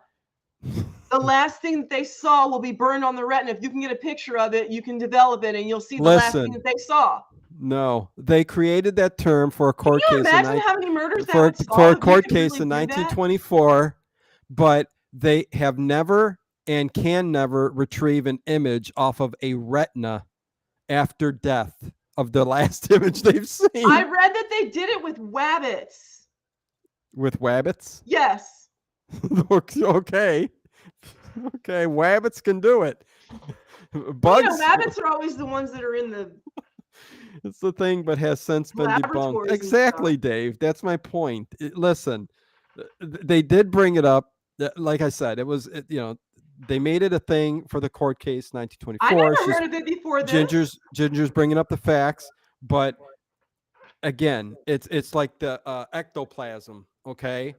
the last thing that they saw will be burned on the retina. If you can get a picture of it, you can develop it, and you'll see the last thing that they saw. No, they created that term for a court Can you case imagine how many murders that for would solve a if we court could case really in do that? 1924, but they have never and can never retrieve an image off of a retina after death of the last image they've seen. I read that they did it with wabbits. With wabbits? Yes. Okay. Okay, wabbits can do it. Bugs. You know, wabbits are always the ones that are in the It's the thing, but has since been debunked. laboratories and Exactly, stuff. Dave. That's my point. Listen, they did bring it up. Like I said, it was, they made it a thing for the court case I 1924. never heard of it before this. Ginger's bringing up the facts, but again, it's like the ectoplasm. Okay,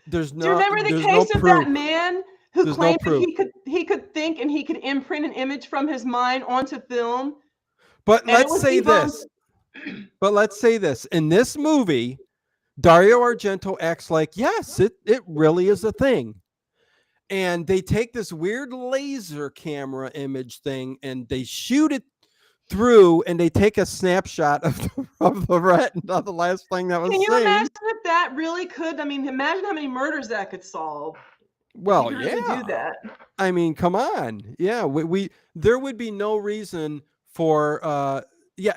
there's Do you no remember the there's case no of proof. that man who There's no claimed that proof. he could think and he could imprint an image from his mind onto film? But And it let's was say debunked. this. But let's say this. In this movie, Dario Argento acts like, yes, it really is a thing. And they take this weird laser camera image thing and they shoot it through and they take a snapshot of the retina, the last thing that was Can you seen. imagine if that really could? I mean, imagine how many murders that could solve. Well, You could really yeah. do that. I mean, come on. Yeah, we there would be no reason for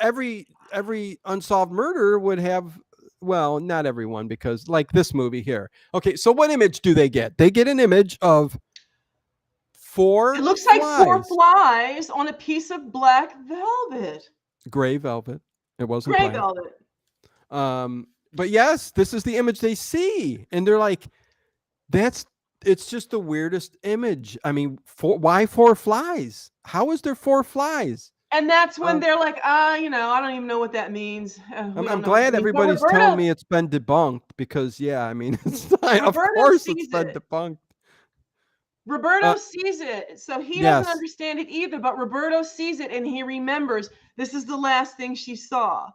every unsolved murder would have, well, not everyone, because like this movie here. Okay, so what image do they get? They get an image of four It looks like four flies. flies on a piece of black velvet. Gray velvet. It wasn't Gray black. velvet. But yes, this is the image they see, and they're like, it's just the weirdest image. I mean, why four flies? How is there four flies? And that's when they're like, I don't even know what that means. I'm glad everybody's telling me it's been debunked because, yeah, I mean, it's not, of course it's been debunked. Roberto sees it, so he doesn't understand it either, but Roberto sees it and he remembers this is the last thing she saw.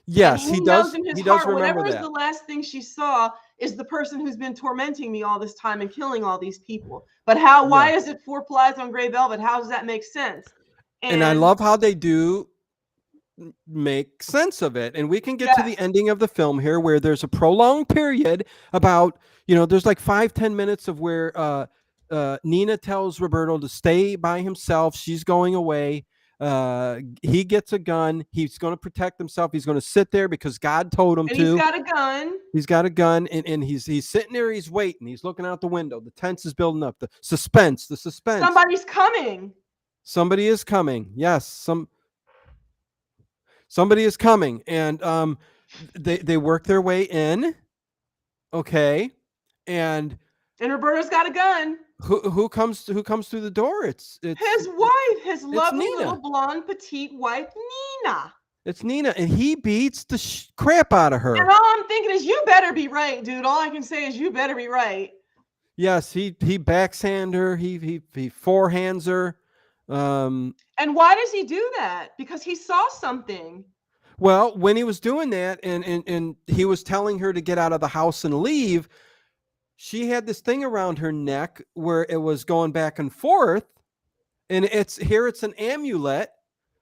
Yes, and he knows does. in his He does heart, remember whatever that. is the last thing she saw is the person who's been tormenting me all this time and killing all these people. But why is it four flies on gray velvet? How does that make sense? And I love how they do make sense of it. And we can get to the ending of the film here where there's a prolonged period about, there's like 5-10 minutes of where Nina tells Roberto to stay by himself. She's going away. He gets a gun. He's going to protect himself. He's going to sit there because God told him And to. he's got a gun. He's got a gun, and he's sitting there. He's waiting. He's looking out the window. The tense is building up. The suspense. Somebody's coming. Somebody is coming. Yes, somebody is coming, and they work their way in. Okay, and Roberto's got a gun. who comes through the door? It's His wife, his lovely Nina. little blonde petite wife, Nina. It's Nina, and he beats the crap out of her. And all I'm thinking is, you better be right, dude. All I can say is, you better be right. Yes, he backhand her. He forehands her. And why does he do that? Because he saw something. Well, when he was doing that, and he was telling her to get out of the house and leave, she had this thing around her neck where it was going back and forth, and it's an amulet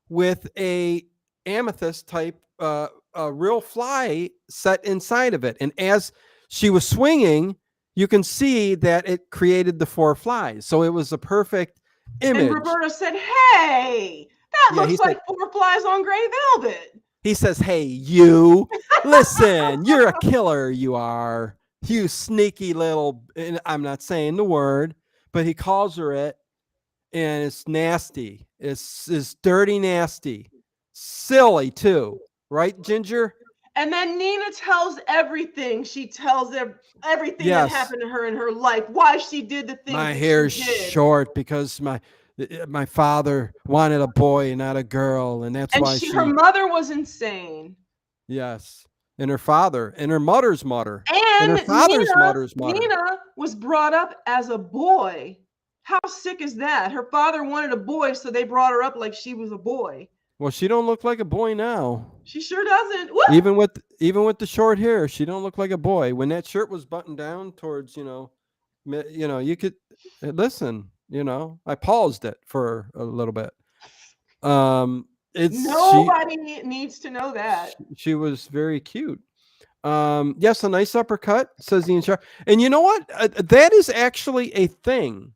with a amethyst type a real fly set inside of it, and as she was swinging, you can see that it created the 4 flies. So it was a perfect image. And Roberto said, "Hey, that looks like 4 flies on gray velvet." He says, "Hey, you, listen, you're a killer, you are. You sneaky little," and I'm not saying the word, but he calls her it, and it's nasty. It's dirty nasty. Silly too. Right, Ginger? And then Nina tells everything. She tells everything that happened to her in her life, why she did the things My that hair's she did. short because my father wanted a boy and not a girl, and that's why her mother was insane. Yes. And her father, and her mother's mother, and her father's mother's mother. Nina was brought up as a boy. How sick is that? Her father wanted a boy, so they brought her up like she was a boy. Well, she don't look like a boy now. She sure doesn't. Woo! Even with the short hair, she don't look like a boy. When that shirt was buttoned down towards, you could listen. I paused it for a little bit. Nobody needs to know that. She was very cute. Yes, a nice uppercut, says the instructor. And you know what? That is actually a thing.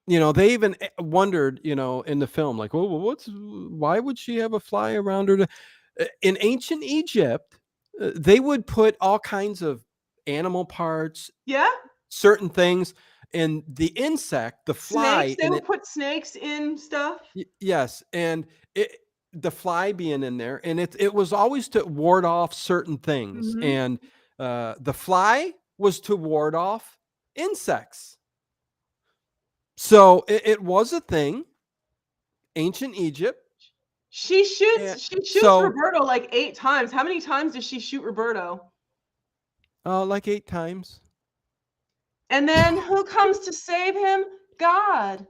They even wondered, in the film, like, well, why would she have a fly around her? In ancient Egypt, they would put all kinds of animal parts, certain things, and the insect, the fly. Snakes, they would put snakes in stuff. Yes, and the fly being in there, and it was always to ward off certain things, and the fly was to ward off insects. So it was a thing. Ancient Egypt. She shoots Roberto like 8 times. How many times does she shoot Roberto? Like 8 times. And then who comes to save him? God.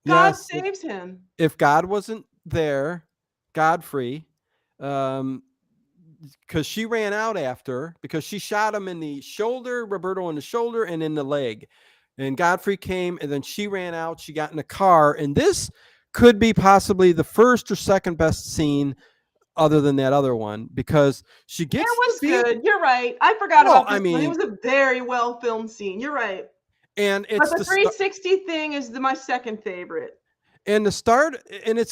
God saves him. If God wasn't there, Godfrey, because she ran out after, because she shot him in the shoulder, Roberto in the shoulder and in the leg. And Godfrey came, and then she ran out. She got in a car, and this could be possibly the first or second best scene, other than that other one, because she gets. It was good. You're right. I forgot about this one. It was a very well filmed scene. You're right. And it's the 360 thing is my second favorite. And it's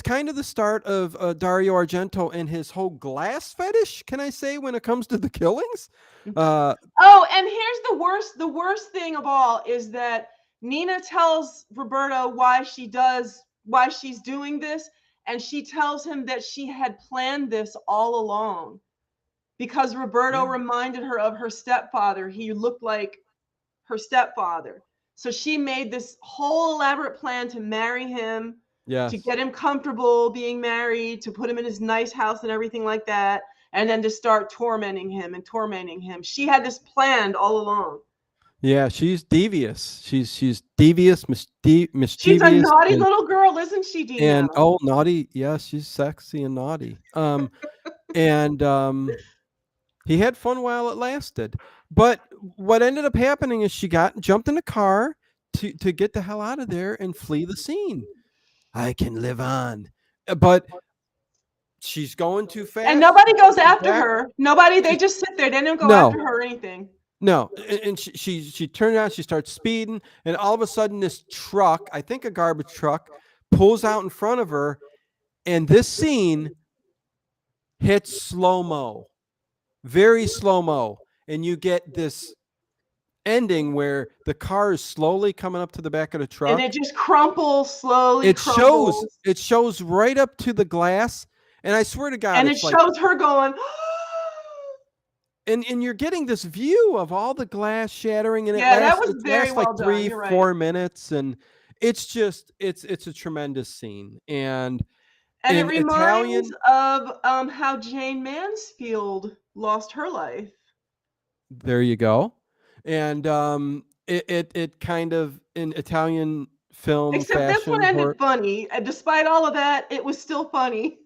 kind of the start of Dario Argento and his whole glass fetish, can I say, when it comes to the killings? And here's the worst thing of all is that Nina tells Roberto why she's doing this, and she tells him that she had planned this all along because Roberto reminded her of her stepfather. He looked like her stepfather. So she made this whole elaborate plan to marry him, to get him comfortable being married, to put him in his nice house and everything like that, and then to start tormenting him. She had this planned all along. Yeah, she's devious. She's devious, mischievous. She's a naughty little girl, isn't she, Dino? And naughty. Yeah, she's sexy and naughty. He had fun while it lasted. But what ended up happening is she jumped in a car to get the hell out of there and flee the scene. I can live on. But she's going too fast. And nobody goes after her. They just sit there. They don't go after her or anything. No. And she turned around, she starts speeding, and all of a sudden this truck, I think a garbage truck, pulls out in front of her, and this scene hits slow-mo, very slow-mo, and you get this ending where the car is slowly coming up to the back of the truck. And it just crumbles slowly. It shows right up to the glass, and I swear to God, and it it's like, shows her going. and you're getting this view of all the glass shattering, and Yeah, that it was very lasts well like done. 3, You're right. 4 minutes, and it's just it's a tremendous scene, and it in reminds Italian, of how Jane Mansfield lost her life. there you go, and it kind of in Italian film Except fashion. this one ended funny. Despite all of that, it was still funny.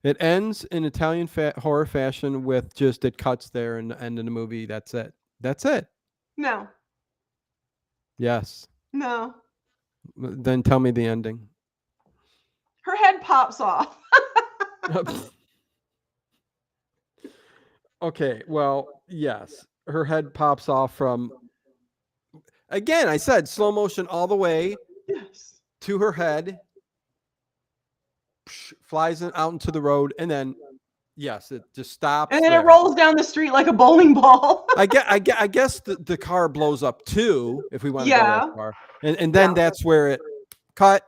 It ends in Italian horror fashion with just it cuts there and the end of the movie. That's it. That's it. No. Yes. No. Then tell me the ending. Her head pops off. Okay. Well, yes. Her head pops off from, again, I said slow motion all the way Yes. to her head, flies out into the road, and then, yes, it just stops. And then it rolls down the street like a bowling ball. I guess the car blows up too, if we want to go that far. And then that's where it cut,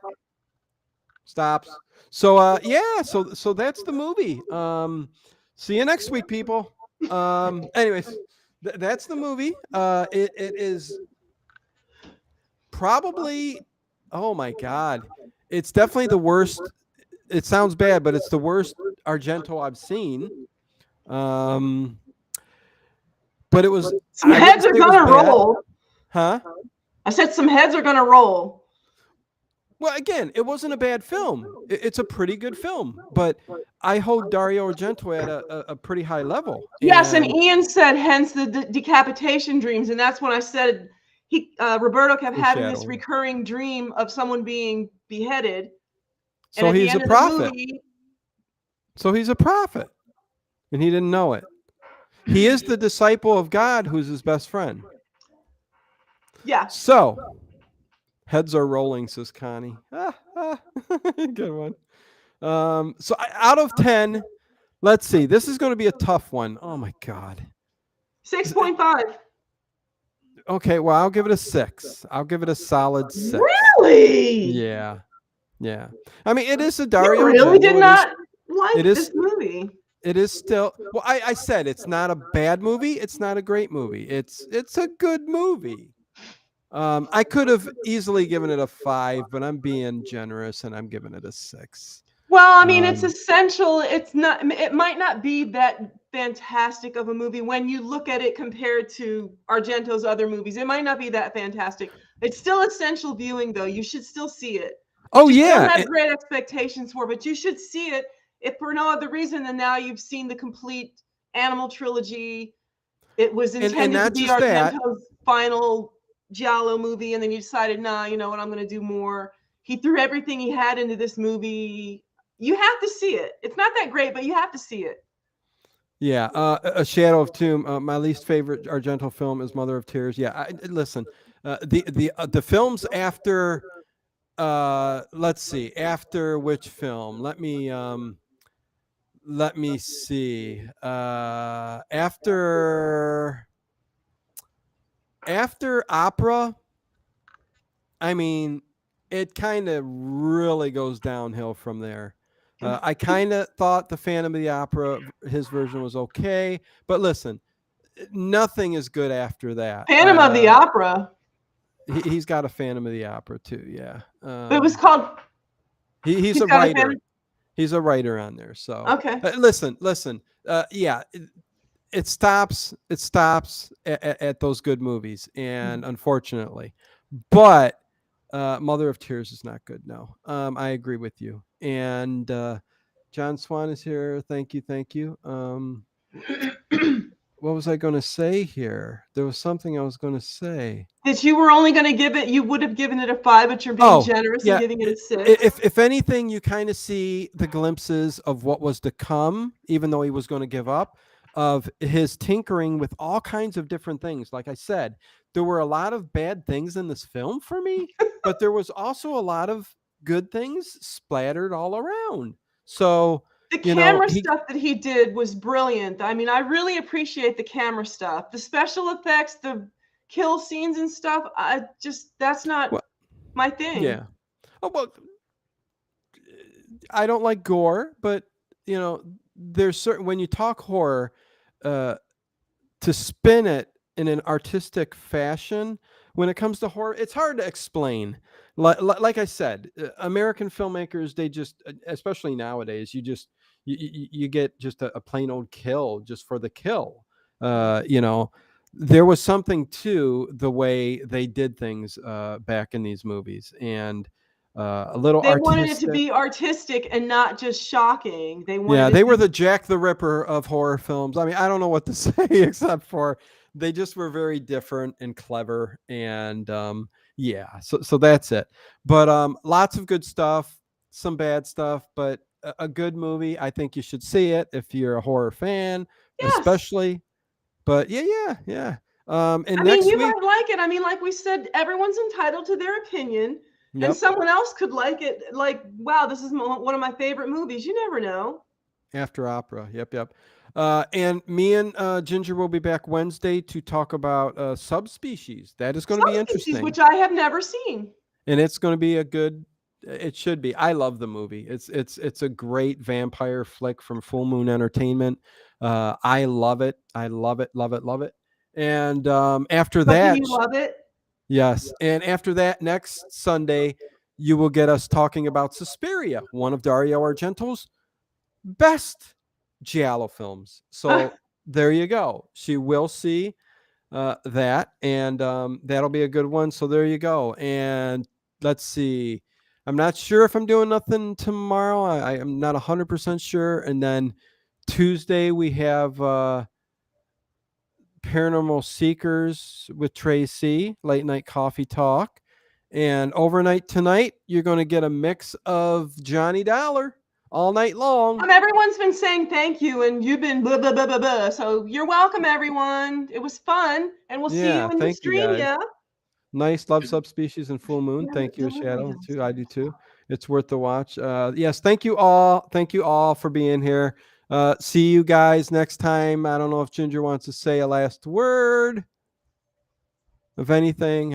stops. So yeah, so that's the movie. See you next week, people. Anyways, that's the movie. It is probably, oh my God, it's definitely the worst. It sounds bad, but it's the worst Argento I've seen. But it was, some heads are gonna roll. Huh? I said some heads are gonna roll. Well, again, it wasn't a bad film. It's a pretty good film, but I hold Dario Argento at a pretty high level. Yes, and Ian said, hence the decapitation dreams, and that's when I said Roberto kept having this recurring dream of someone being beheaded. So he's a prophet. So he's a prophet, and he didn't know it. He is the disciple of God, who's his best friend. Yeah. So heads are rolling, says Connie. Good one. So out of 10, let's see. This is going to be a tough one. Oh my God. 6.5. Okay, well, I'll give it a 6. I'll give it a solid 6. Really? Yeah. Yeah. I mean, it is a Dario. You really did not like this movie. It is still, well, I said it's not a bad movie. It's not a great movie. It's a good movie. I could have easily given it a 5, but I'm being generous and I'm giving it a 6. Well, I mean, it's essential. It's not. It might not be that fantastic of a movie when you look at it compared to Argento's other movies. It might not be that fantastic. It's still essential viewing, though. You should still see it. Oh yeah. Don't have great expectations for, but you should see it. If for no other reason than now you've seen the complete Animal trilogy. It was intended to be Argento's final Giallo movie, and then you decided, nah, you know what, I'm going to do more. He threw everything he had into this movie. You have to see it. It's not that great, but you have to see it. Yeah, A Shadow of Tomb. My least favorite Argento film is Mother of Tears. Yeah, listen, the films after, let's see, after which film? Let me see. After Opera, I mean, it kind of really goes downhill from there. I kind of thought the Phantom of the Opera, his version was okay, but listen, nothing is good after that. Phantom of the Opera. He's got a Phantom of the Opera too. Yeah. It was called. He's a writer. He's a writer on there. So okay. Listen. Yeah. It stops at those good movies, and unfortunately, but Mother of Tears is not good. No, I agree with you. And John Swan is here. Thank you. What was I going to say here? There was something I was going to say. That you were only going to give it, you would have given it a 5, but you're being generous and giving it a 6. If anything, you kind of see the glimpses of what was to come, even though he was going to give up, of his tinkering with all kinds of different things. Like I said, there were a lot of bad things in this film for me, but there was also a lot of good things splattered all around. So, The you know, camera stuff that he did was brilliant. I mean, I really appreciate the camera stuff. The special effects, the kill scenes and stuff, that's not well, my thing. yeah. Oh, well, I don't like gore, but you know, there's certain when you talk horror, uh, to spin it in an artistic fashion when it comes to horror, it's hard to explain. Like I said, American filmmakers, they just, especially nowadays, you get just a plain old kill just for the kill. You know, there was something to the way they did things back in these movies, and a little They wanted it to artistic. be artistic and not just shocking. They wanted Yeah, it they to were the Jack the Ripper of horror films. I mean, I don't know what to say except for they just were very different and clever. And yeah, so that's it. But lots of good stuff, some bad stuff, but a good movie. I think you should see it if you're a horror fan, yes. especially. But yeah. And I mean, next you week, might like it. I mean, like we said, everyone's entitled to their opinion, and yep, someone else could like it. Like, wow, this is one of my favorite movies. You never know. After Opera. Yep. And me and Ginger will be back Wednesday to talk about subspecies. That is going to be Subspecies, interesting. which I have never seen. And it's going to be a good, it should be. I love the movie. It's a great vampire flick from Full Moon Entertainment. I love it. I love it. And after But do that, you love it? yes. And after that, next Sunday, you will get us talking about Suspiria, one of Dario Argento's best Giallo films. So there you go. She will see that, and that'll be a good one. So there you go. And let's see. I'm not sure if I'm doing nothing tomorrow. I am not 100% sure. And then Tuesday we have Paranormal Seekers with Tracy, late night coffee talk. And overnight tonight, you're going to get a mix of Johnny Dollar all night long. Everyone's been saying thank you, and you've been blah, blah, blah, blah, blah. So you're welcome, everyone. It was fun, and we'll see you Yeah, in the thank you stream, guys. yeah? Nice. Love Subspecies and Full Moon. Thank you, Shadow, too. I do too. It's worth the watch. Yes, thank you all. Thank you all for being here. See you guys next time. I don't know if Ginger wants to say a last word of anything.